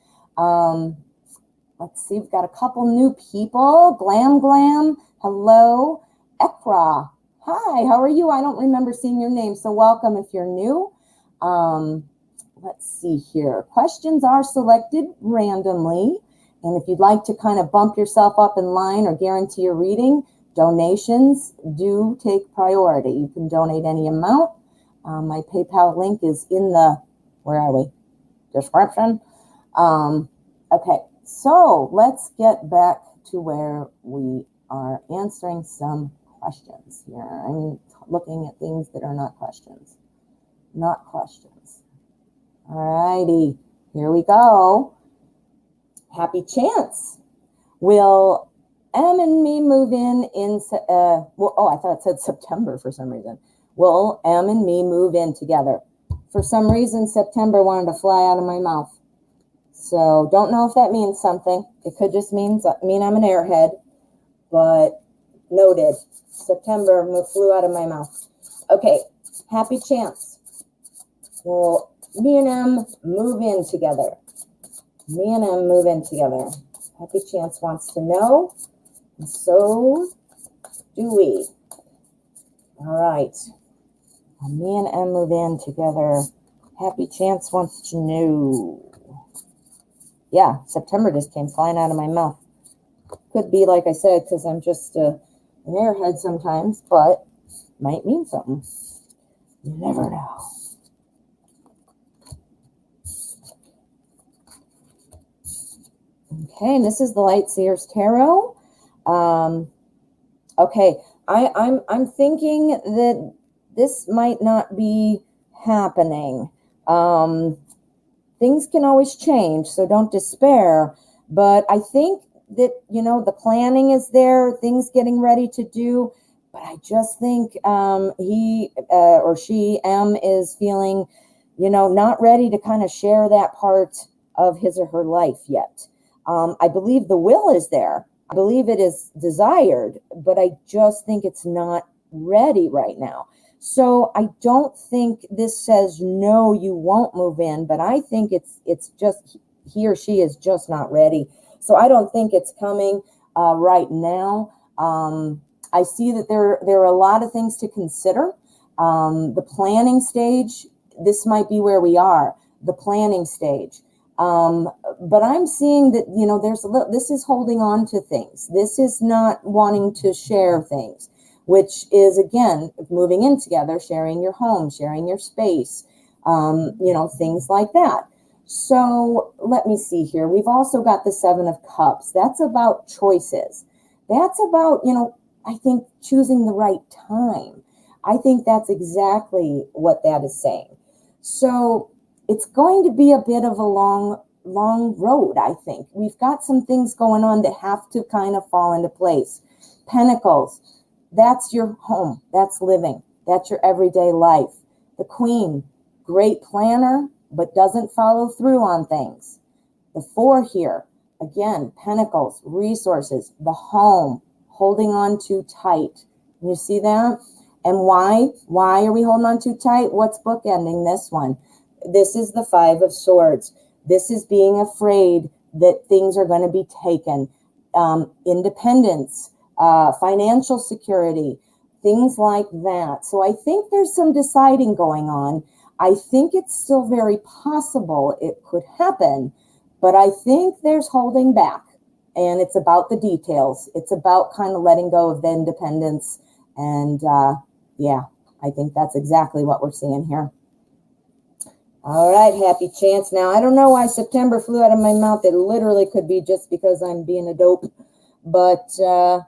Let's see, we've got a couple new people. Glam, hello. Ekra, hi, how are you? I don't remember seeing your name, so welcome if you're new. Let's see here. Questions are selected randomly. And if you'd like to kind of bump yourself up in line or guarantee a reading, donations do take priority. You can donate any amount. My PayPal link is in the, where are we? Description. Okay, so let's get back to where we are answering some questions here. I'm looking at things that are not questions. Not questions. All righty, here we go. Happy chance. Will M and me move in well, oh, I thought it said September for some reason. Will M and me move in together? For some reason, September wanted to fly out of my mouth. So don't know if that means something. It could just mean I'm an airhead, but noted. September flew out of my mouth. Okay, happy chance. Will me and M move in together? Me and M move in together. Happy chance wants to know. And so do we. All right. Me and M move in together. Happy chance wants to know. Yeah, September just came flying out of my mouth. Could be, like I said, because I'm just an airhead sometimes, but might mean something. You never know. Okay, and this is the Light Seers Tarot. Okay, I'm thinking that this might not be happening. Things can always change, so don't despair. But I think that, you know, the planning is there, things getting ready to do. But I just think he or she, M, is feeling, you know, not ready to kind of share that part of his or her life yet. I believe the will is there. I believe it is desired, but I just think it's not ready right now. So I don't think this says, no, you won't move in, but I think it's just he or she is just not ready. So I don't think it's coming right now. I see that there are a lot of things to consider. The planning stage, this might be where we are, the planning stage. But I'm seeing that, you know, this is holding on to things. This is not wanting to share things, which is, again, moving in together, sharing your home, sharing your space, you know, things like that. So let me see here. We've also got the Seven of Cups. That's about choices. That's about, you know, I think choosing the right time. I think that's exactly what that is saying. So it's going to be a bit of a long road, I think. We've got some things going on that have to kind of fall into place. Pentacles, that's your home. That's living. That's your everyday life. The Queen, great planner, but doesn't follow through on things. The Four here, again, Pentacles, resources, the home, holding on too tight. You see that? And why? Why are we holding on too tight? What's bookending this one? This is the Five of Swords. This is being afraid that things are going to be taken. Independence, financial security, things like that. So I think there's some deciding going on. I think it's still very possible it could happen, but I think there's holding back. And it's about the details. It's about kind of letting go of the independence. And yeah, I think that's exactly what we're seeing here. All right, happy chance. Now, I don't know why September flew out of my mouth. It literally could be just because I'm being a dope. But I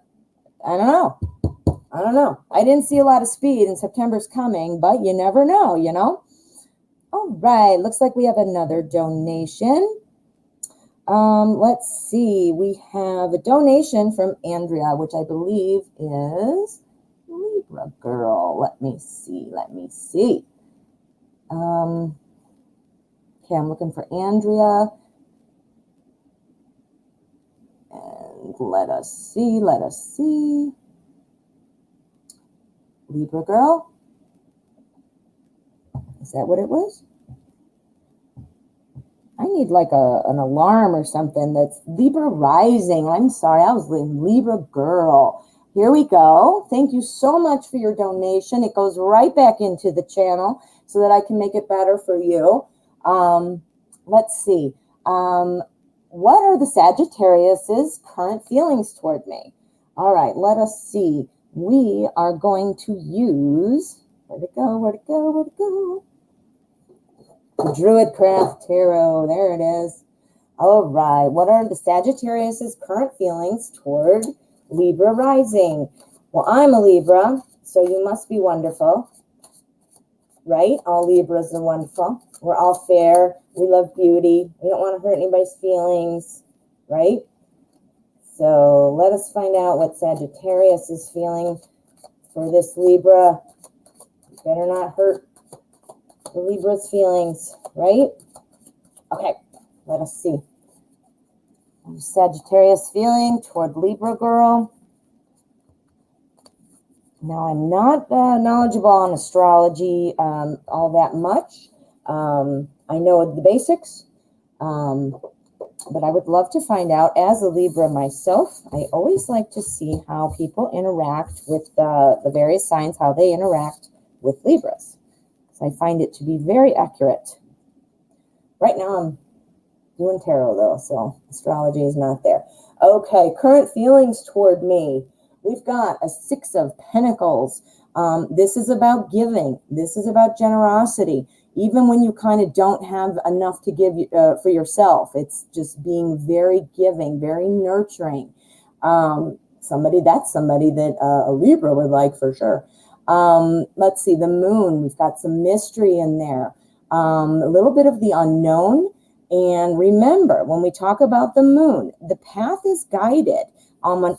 don't know. I don't know. I didn't see a lot of speed, and September's coming, but you never know, you know? All right, looks like we have another donation. Let's see. We have a donation from Andrea, which I believe is Libra Girl. Let me see. Okay, I'm looking for Andrea. And let us see. Libra Girl. Is that what it was? I need like an alarm or something. That's Libra Rising. I'm sorry, I was Libra Girl. Here we go. Thank you so much for your donation. It goes right back into the channel so that I can make it better for you. Let's see. What are the Sagittarius's current feelings toward me? All right, let us see. We are going to use Where'd it go? Where'd it go? Where'd it go? Druidcraft Tarot. There it is. All right. What are the Sagittarius's current feelings toward Libra rising? Well, I'm a Libra, so you must be wonderful, right? All Libras are wonderful. We're all fair. We love beauty. We don't want to hurt anybody's feelings, right? So let us find out what Sagittarius is feeling for this Libra. You better not hurt the Libra's feelings, right? Okay, let us see. Sagittarius feeling toward Libra girl. Now, I'm not knowledgeable on astrology all that much. I know the basics, but I would love to find out. As a Libra myself, I always like to see how people interact with the various signs, how they interact with Libras. I find it to be very accurate. Right now, I'm doing tarot, though, so astrology is not there. Okay, current feelings toward me. We've got a 6 of Pentacles. This is about giving. This is about generosity. Even when you kind of don't have enough to give for yourself, it's just being very giving, very nurturing. Somebody that a Libra would like for sure. Let's see, the moon. We've got some mystery in there. A little bit of the unknown. And remember, when we talk about the moon, the path is guided on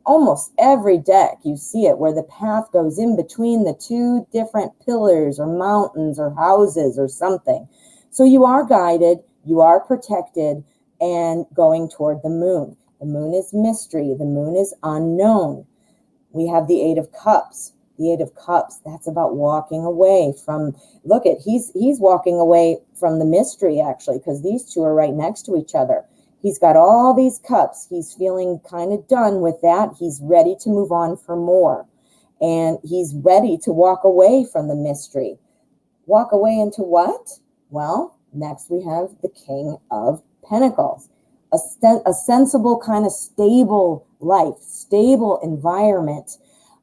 almost every deck. You see it where the path goes in between the two different pillars or mountains or houses or something. So you are guided, you are protected, and going toward the moon. The moon is mystery. The moon is unknown. We have the 8 of Cups. The 8 of Cups, that's about walking away from, look at, he's walking away from the mystery, actually, because these two are right next to each other. He's got all these cups. He's feeling kind of done with that. He's ready to move on for more. And he's ready to walk away from the mystery. Walk away into what? Well, next we have the King of Pentacles. A sensible kind of stable life, stable environment.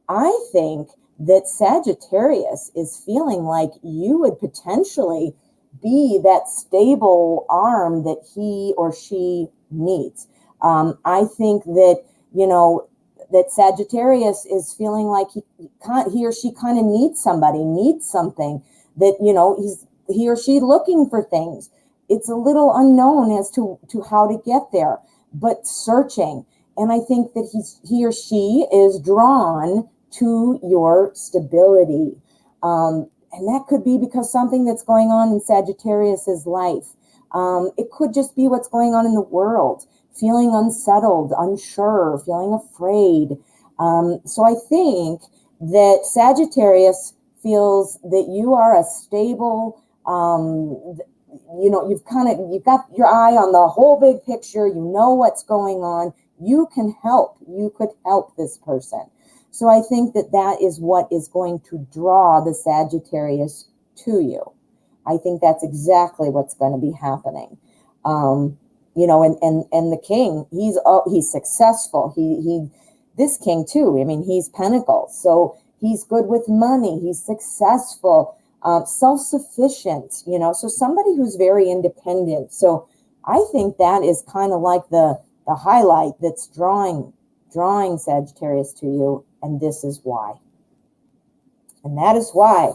I think that Sagittarius is feeling like you would potentially be that stable arm that he or she needs. I think that, that Sagittarius is feeling like he or she kind of needs somebody, needs something that, he or she looking for things. It's a little unknown as to how to get there, but searching. And I think that he or she is drawn to your stability. And that could be because something that's going on in Sagittarius's life. It could just be what's going on in the world, feeling unsettled, unsure, feeling afraid. So I think that Sagittarius feels that you are a stable, you've got your eye on the whole big picture. You know what's going on. You can help. You could help this person. So I think that is what is going to draw the Sagittarius to you. I think that's exactly what's going to be happening. And the king, he's successful. This king too. I mean, he's Pentacles, so he's good with money. He's successful, self-sufficient. So somebody who's very independent. So I think that is kind of like the highlight that's drawing Sagittarius to you. And this is why. And that is why.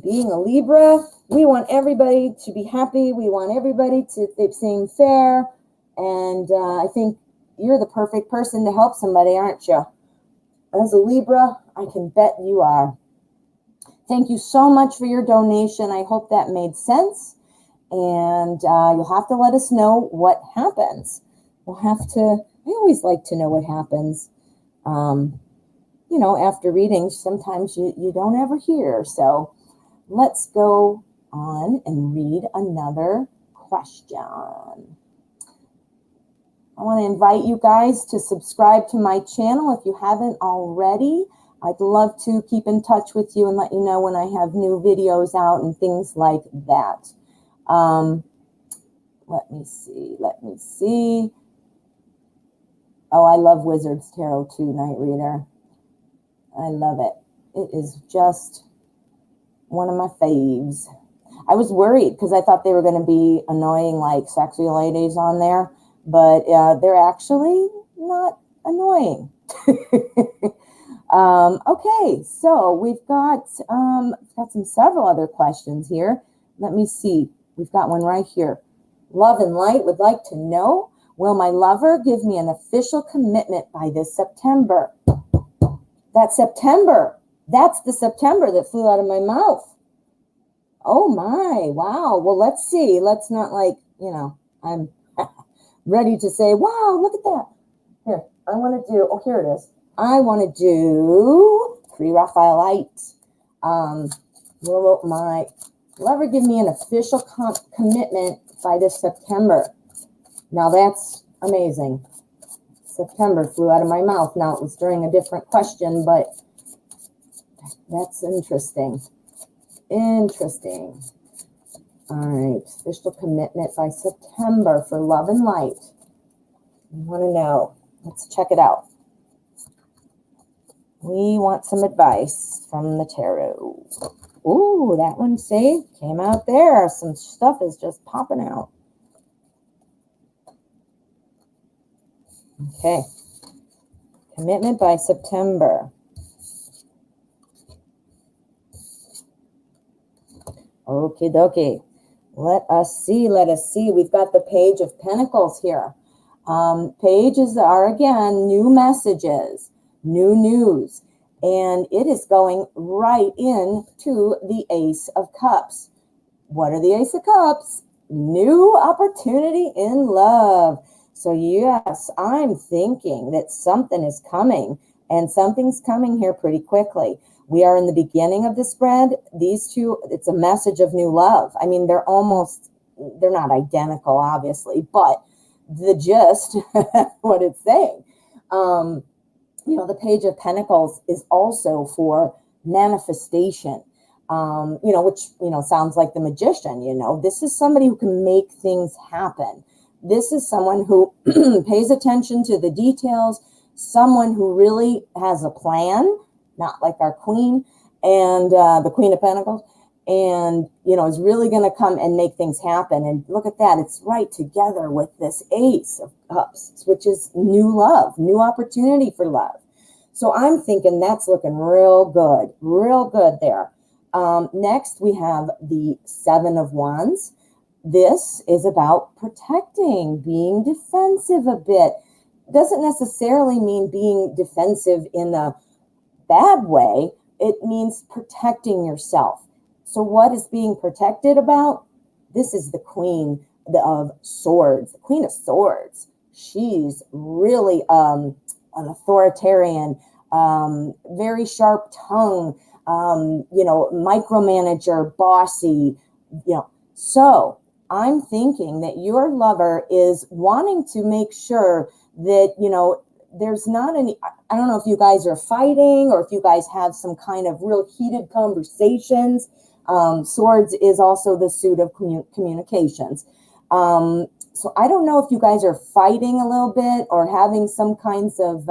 Being a Libra, we want everybody to be happy. We want everybody to seem fair. And I think you're the perfect person to help somebody, aren't you? As a Libra, I can bet you are. Thank you so much for your donation. I hope that made sense. And you'll have to let us know what happens. I always like to know what happens. After readings, sometimes you don't ever hear. So let's go on and read another question. I want to invite you guys to subscribe to my channel if you haven't already. I'd love to keep in touch with you and let you know when I have new videos out and things like that. Let me see. Oh, I love Wizards Tarot too, Night Reader. I love it. It is just one of my faves. I was worried because I thought they were going to be annoying, like sexy ladies on there, but they're actually not annoying. Okay, so we've got several other questions here. Let me see. We've got one right here. Love and Light would like to know, will my lover give me an official commitment by this September? That's September. That's the September that flew out of my mouth. Oh my, wow. Well, let's see. Let's not I'm ready to say, wow, look at that. Here, I want to do, oh, here it is. I want to do 3 Raphaelite. Will my lover give me an official commitment by this September? Now that's amazing. September flew out of my mouth. Now it was during a different question, but that's interesting. Interesting. All right, official commitment by September for Love and Light. I want to know. Let's check it out. We want some advice from the tarot. Ooh, that one, see, came out there. Some stuff is just popping out. Okay. Commitment by September. Okie dokie. Let us see. We've got the Page of Pentacles here. Pages are, again, new messages, new news. And it is going right into the Ace of Cups. What are the Ace of Cups? New opportunity in love. So yes, I'm thinking that something is coming, and something's coming here pretty quickly. We are in the beginning of the spread. These two, it's a message of new love. I mean, they're not identical, obviously, but the gist, what it's saying. The Page of Pentacles is also for manifestation, which, sounds like the magician, This is somebody who can make things happen. This is someone who pays attention to the details, someone who really has a plan, not like our queen and the Queen of Pentacles, and, is really going to come and make things happen. And look at that. It's right together with this Ace of Cups, which is new love, new opportunity for love. So I'm thinking that's looking real good there. Next, we have the Seven of Wands. This is about protecting, being defensive a bit. Doesn't necessarily mean being defensive in a bad way. It means protecting yourself. So what is being protected about? This is the Queen of Swords. The Queen of Swords. She's really an authoritarian, very sharp tongue, micromanager, bossy, So I'm thinking that your lover is wanting to make sure that, there's not any, I don't know if you guys are fighting or if you guys have some kind of real heated conversations. Swords is also the suit of communications. So I don't know if you guys are fighting a little bit or having some kinds of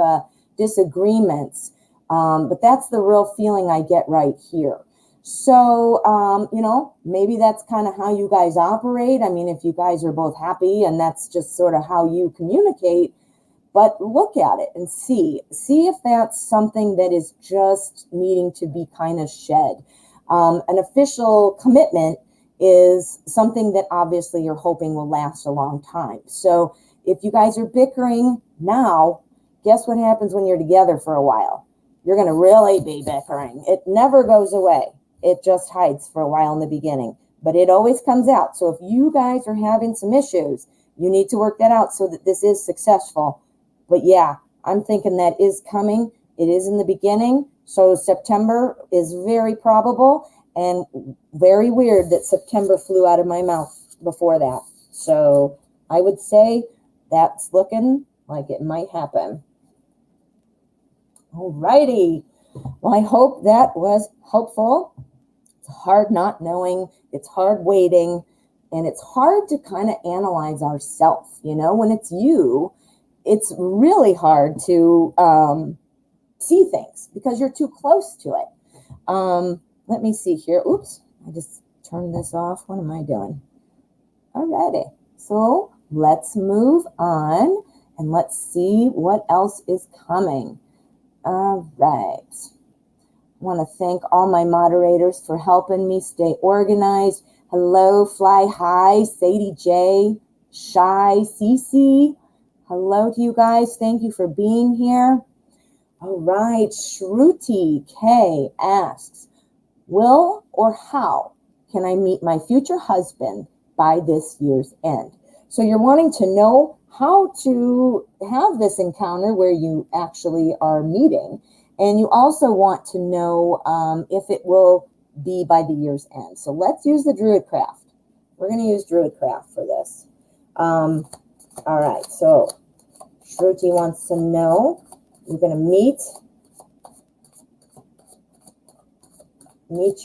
disagreements, but that's the real feeling I get right here. So, maybe that's kind of how you guys operate. I mean, if you guys are both happy and that's just sort of how you communicate, but look at it and see if that's something that is just needing to be kind of shed. An official commitment is something that obviously you're hoping will last a long time. So if you guys are bickering now, guess what happens when you're together for a while? You're going to really be bickering. It never goes away. It just hides for a while in the beginning, but it always comes out. So if you guys are having some issues, you need to work that out so that this is successful. But yeah, I'm thinking that is coming. It is in the beginning. So September is very probable, and very weird that September flew out of my mouth before that. So I would say that's looking like it might happen. All righty. Well, I hope that was helpful. It's hard not knowing. It's hard waiting. And it's hard to kind of analyze ourselves. When it's you, it's really hard to see things because you're too close to it. Let me see here. Oops, I just turned this off. What am I doing? Alrighty. So let's move on and let's see what else is coming. All right. I want to thank all my moderators for helping me stay organized. Hello, Fly High, Sadie J, Shy, Cece. Hello to you guys. Thank you for being here. All right. Shruti K asks, will or how can I meet my future husband by this year's end? So you're wanting to know how to have this encounter where you actually are meeting. And you also want to know if it will be by the year's end. So let's use the Druidcraft. We're going to use Druidcraft for this. All right, so Shruti wants to know, you're going to meet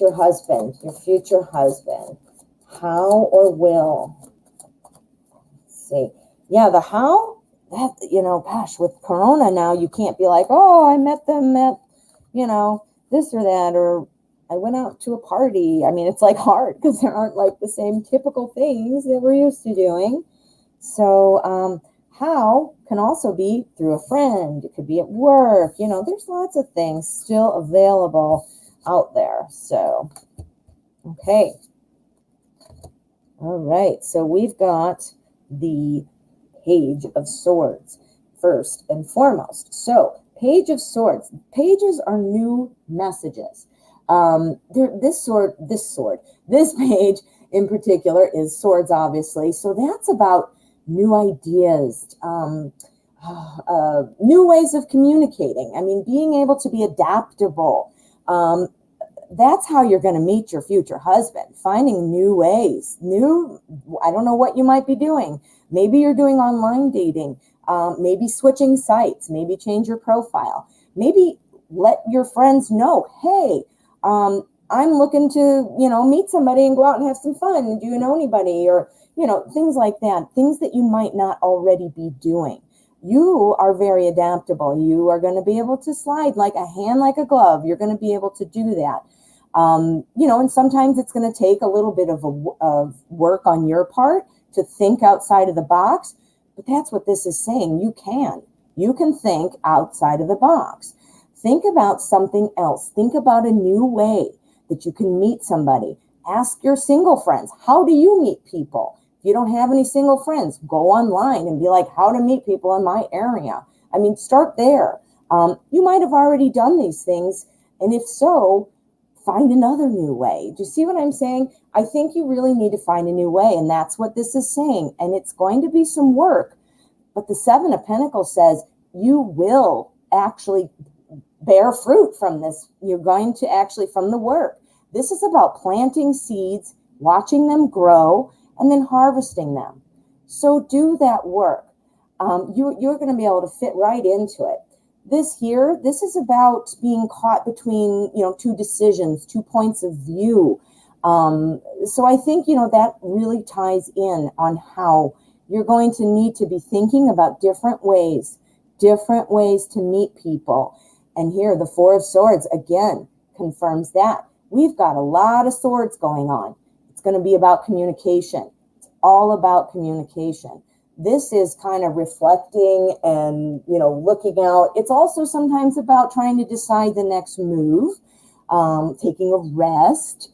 your husband, your future husband. How or will? Let's see. Yeah, the how, that, gosh, with Corona now, you can't be like, oh, I met them at, this or that, or I went out to a party. I mean, it's like hard because there aren't like the same typical things that we're used to doing. So how can also be through a friend. It could be at work. There's lots of things still available out there. So, okay. All right. So we've got the Page of Swords first and foremost. So Page of Swords. Pages are new messages. This page in particular is swords, obviously. So that's about new ideas, new ways of communicating. I mean, being able to be adaptable. That's how you're going to meet your future husband, finding new ways, I don't know what you might be doing. Maybe you're doing online dating, maybe switching sites, maybe change your profile, maybe let your friends know, hey, I'm looking to, meet somebody and go out and have some fun. Do you know anybody? Or, things like that, things that you might not already be doing. You are very adaptable. You are going to be able to slide like a hand, like a glove. You're going to be able to do that. And sometimes it's going to take a little bit of work on your part to think outside of the box, but that's what this is saying. You can think outside of the box. Think about something else. Think about a new way that you can meet somebody. Ask your single friends, how do you meet people? If you don't have any single friends, go online and be like, how to meet people in my area. I mean, start there. You might have already done these things, and if so, find another new way. Do you see what I'm saying? I think you really need to find a new way, and that's what this is saying. And it's going to be some work, but the Seven of Pentacles says you will actually bear fruit from this. You're going to actually, from the work. This is about planting seeds, watching them grow, and then harvesting them. So do that work. You're going to be able to fit right into it. This is about being caught between, two decisions, 2 points of view. So I think, that really ties in on how you're going to need to be thinking about different ways to meet people. And here, the Four of Swords, again, confirms that. We've got a lot of swords going on. It's going to be about communication. It's all about communication. This is kind of reflecting and, looking out. It's also sometimes about trying to decide the next move, taking a rest,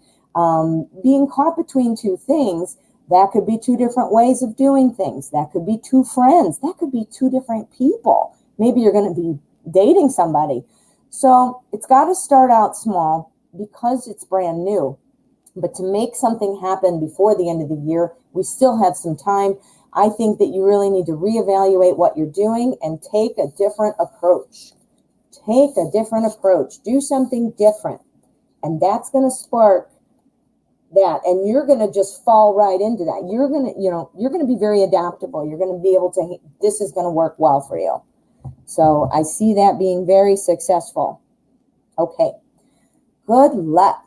being caught between two things. That could be two different ways of doing things. That could be two friends. That could be two different people. Maybe you're going to be dating somebody. So it's got to start out small because it's brand new. But to make something happen before the end of the year, we still have some time. I think that you really need to reevaluate what you're doing and take a different approach. Take a different approach. Do something different. And that's going to spark that. And you're going to just fall right into that. You're going to be very adaptable. You're going to be able to, this is going to work well for you. So I see that being very successful. Okay. Good luck.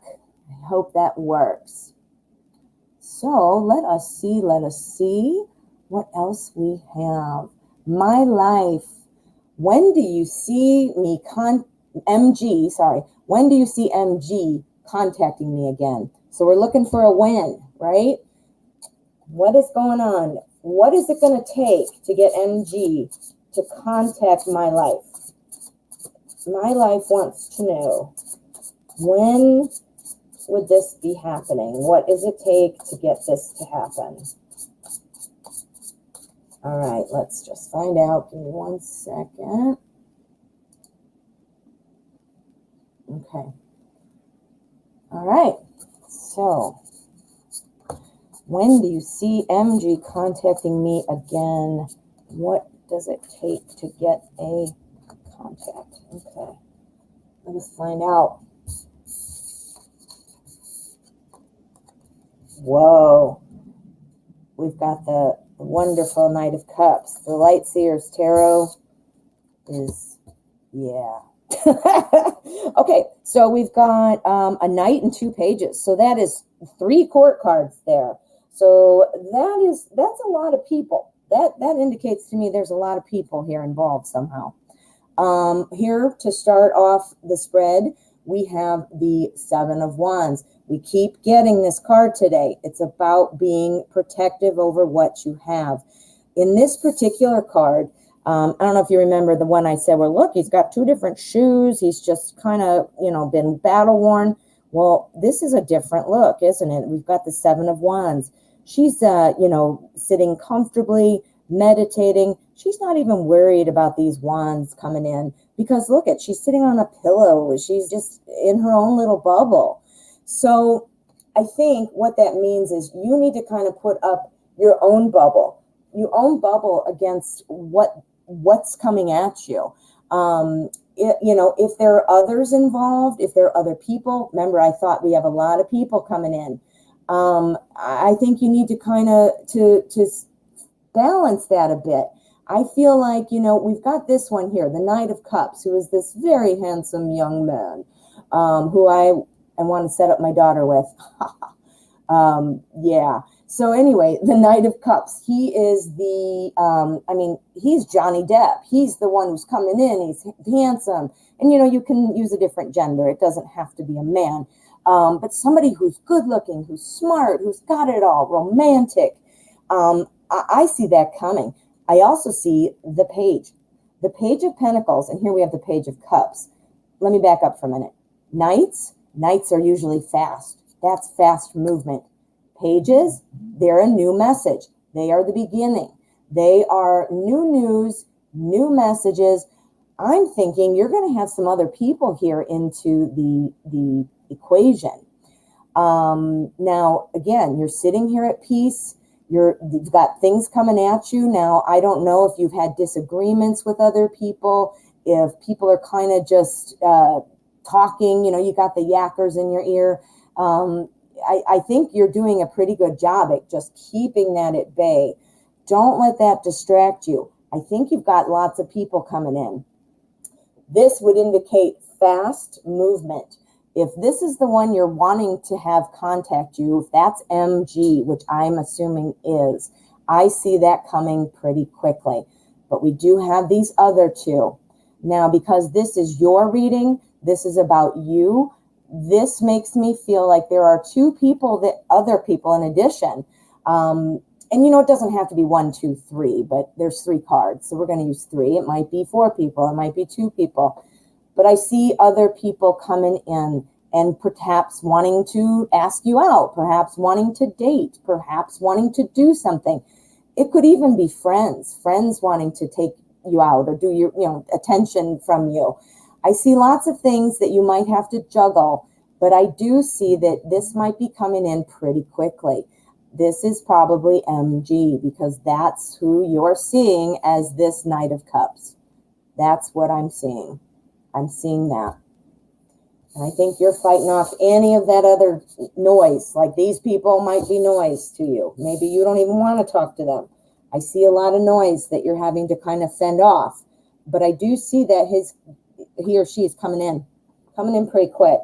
I hope that works. So let us see what else we have. My life. When do you see me MG, sorry, when do you see MG contacting me again? So we're looking for a when, right? What is going on? What is it going to take to get MG to contact my life? My life wants to know, when would this be happening? What does it take to get this to happen? All right, let's just find out. Give me 1 second. Okay. All right. So, when do you see MG contacting me again? What does it take to get a contact? Okay. Let's find out. Whoa. We've got the wonderful Knight of Cups. The Light Seers Tarot is, yeah. Okay, so we've got a knight and 2 pages. So that is 3 court cards there. So that's a lot of people. That indicates to me there's a lot of people here involved somehow. Here to start off the spread, we have the 7 of Wands. We keep getting this card today. It's about being protective over what you have. In this particular card, I don't know if you remember the one I said, well, look, he's got 2 different shoes. He's just kind of, been battle worn. Well, this is a different look, isn't it? We've got the 7 of Wands. She's, sitting comfortably, meditating. She's not even worried about these wands coming in because look at, she's sitting on a pillow. She's just in her own little bubble. So I think what that means is you need to kind of put up your own bubble, against what's coming at you. If there are others involved, if there are other people, remember I thought we have a lot of people coming in. I think you need to kind of to balance that a bit. I feel like, we've got this one here, the Knight of Cups, who is this very handsome young man, who I want to set up my daughter with. Yeah. So anyway, the Knight of Cups, he is he's Johnny Depp. He's the one who's coming in. He's handsome. And, you can use a different gender. It doesn't have to be a man. But somebody who's good looking, who's smart, who's got it all, romantic. I see that coming. I also see the Page of Pentacles. And here we have the Page of Cups. Let me back up for a minute. Knights are usually fast. That's fast movement. Pages, they're a new message. They are the beginning. They are new news, new messages. I'm thinking you're going to have some other people here into the equation. Now, again, you're sitting here at peace. You've got things coming at you. Now, I don't know if you've had disagreements with other people, if people are kind of just talking, you got the yackers in your ear. I think you're doing a pretty good job at just keeping that at bay. Don't let that distract you. I think you've got lots of people coming in. This would indicate fast movement. If this is the one you're wanting to have contact you, if that's MG, which I'm assuming is, I see that coming pretty quickly. But we do have these other 2. Now, because this is your reading, this is about you, this makes me feel like there are 2 people, other people in addition. And it doesn't have to be 1, 2, 3, but there's 3 cards. So we're going to use 3. It might be 4 people. It might be 2 people. But I see other people coming in and perhaps wanting to ask you out, perhaps wanting to date, perhaps wanting to do something. It could even be friends wanting to take you out or do your, attention from you. I see lots of things that you might have to juggle, but I do see that this might be coming in pretty quickly. This is probably MG because that's who you're seeing as this Knight of Cups. That's what I'm seeing. I'm seeing that. And I think you're fighting off any of that other noise. Like these people might be noise to you. Maybe you don't even want to talk to them. I see a lot of noise that you're having to kind of fend off. But I do see that he or she is coming in pretty quick.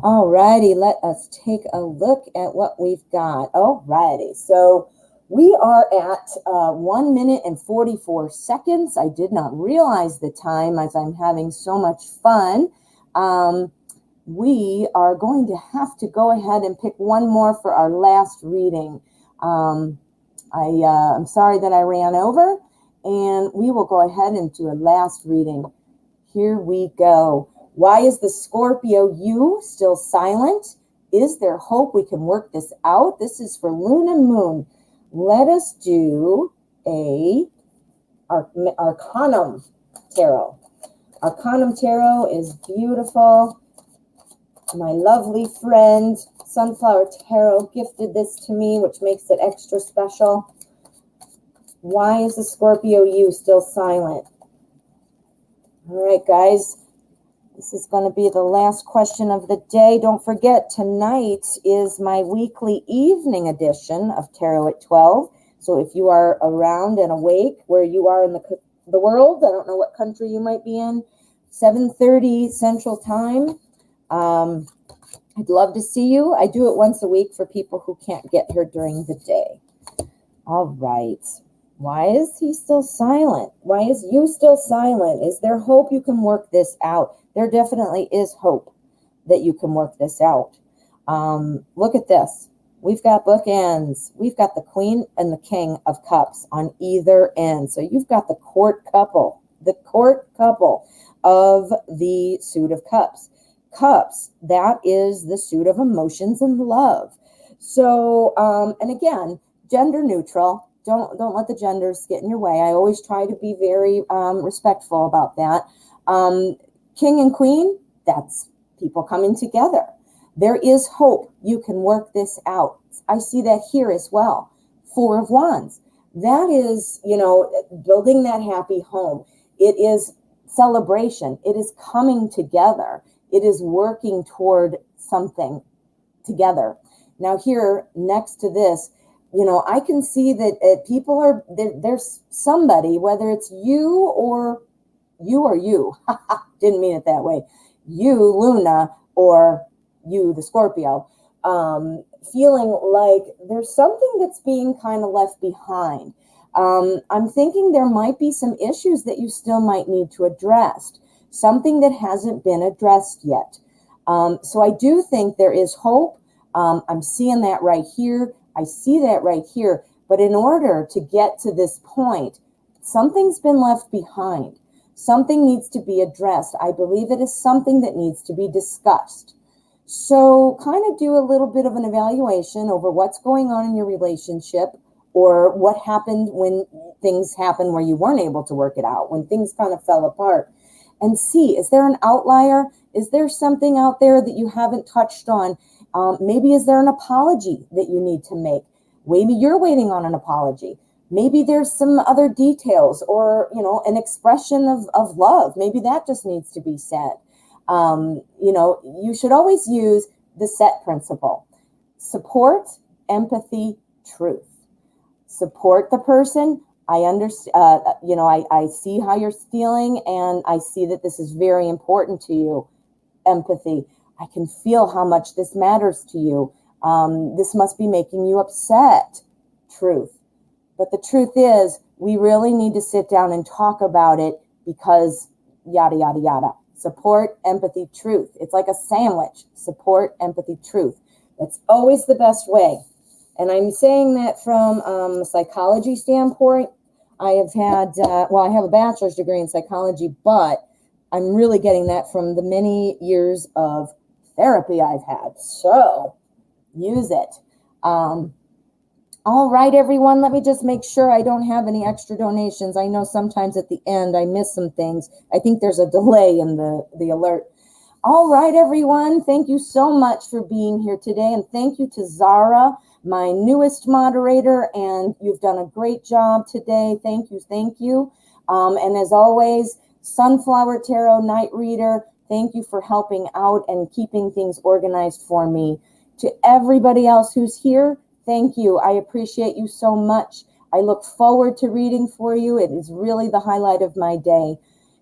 All righty, let us take a look at what we've got. All righty, so We are at 1 minute and 44 seconds. I did not realize the time as I'm having so much fun. We are going to have to go ahead and pick one more for our last reading. I'm sorry that I ran over, and we will go ahead and do a last reading. Here we go. Why is the Scorpio you still silent? Is there hope we can work this out? This is for Luna and Moon. Let us do a Arcanum Tarot. Arcanum Tarot is beautiful. My lovely friend Sunflower Tarot gifted this to me, which makes it extra special. Why is the Scorpio you still silent? All right, guys. This is going to be the last question of the day. Don't forget, tonight is my weekly evening edition of Tarot at 12. So if you are around and awake where you are in the world, I don't know what country you might be in, 7:30 Central Time. I'd love to see you. I do it once a week for people who can't get here during the day. All right. Why is he still silent? Why is you still silent? Is there hope you can work this out? There definitely is hope that you can work this out. Look at this. We've got bookends. We've got the Queen and the King of Cups on either end. So you've got the court couple of the Suit of Cups. Cups, that is the suit of emotions and love. So, and again, gender neutral. Don't let the genders get in your way. I always try to be very respectful about that. King and Queen, that's people coming together. There is hope. You can work this out. I see that here as well. Four of Wands. That is, building that happy home. It is celebration. It is coming together. It is working toward something together. Now here, next to this, I can see that people are, there's somebody, whether it's you or you, didn't mean it that way, you, Luna, or you, the Scorpio, feeling like there's something that's being kind of left behind. I'm thinking there might be some issues that you still might need to address, something that hasn't been addressed yet. So I do think there is hope. I'm seeing that right here. I see that right here. But in order to get to this point, something's been left behind. Something needs to be addressed. I believe it is something that needs to be discussed. So kind of do a little bit of an evaluation over what's going on in your relationship, or what happened when things happened where you weren't able to work it out, when things kind of fell apart. And see, is there an outlier? Is there something out there that you haven't touched on? Maybe is there an apology that you need to make? Maybe you're waiting on an apology. Maybe there's some other details, or, an expression of love. Maybe that just needs to be said. You should always use the set principle. Support, empathy, truth. Support the person. I understand, I see how you're feeling, and I see that this is very important to you. Empathy. I can feel how much this matters to you. This must be making you upset. Truth. But the truth is, we really need to sit down and talk about it, because yada, yada, yada. Support, empathy, truth. It's like a sandwich. Support, empathy, truth. That's always the best way. And I'm saying that from a psychology standpoint. I have had, I have a bachelor's degree in psychology, but I'm really getting that from the many years of therapy I've had. So use it. All right, everyone, let me just make sure I don't have any extra donations. I know sometimes at the end I miss some things. I think there's a delay in the alert. All right, everyone, thank you so much for being here today. And thank you to Zara, my newest moderator, and you've done a great job today. Thank you, thank you. And as always, Sunflower Tarot Night Reader, thank you for helping out and keeping things organized for me. To everybody else who's here, thank you. I appreciate you so much. I look forward to reading for you. It is really the highlight of my day.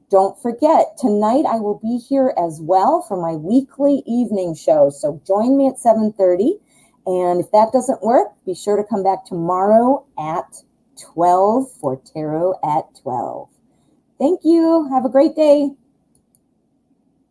Don't forget, tonight I will be here as well for my weekly evening show. So join me at 7:30. And if that doesn't work, be sure to come back tomorrow at 12 for Tarot at 12. Thank you. Have a great day.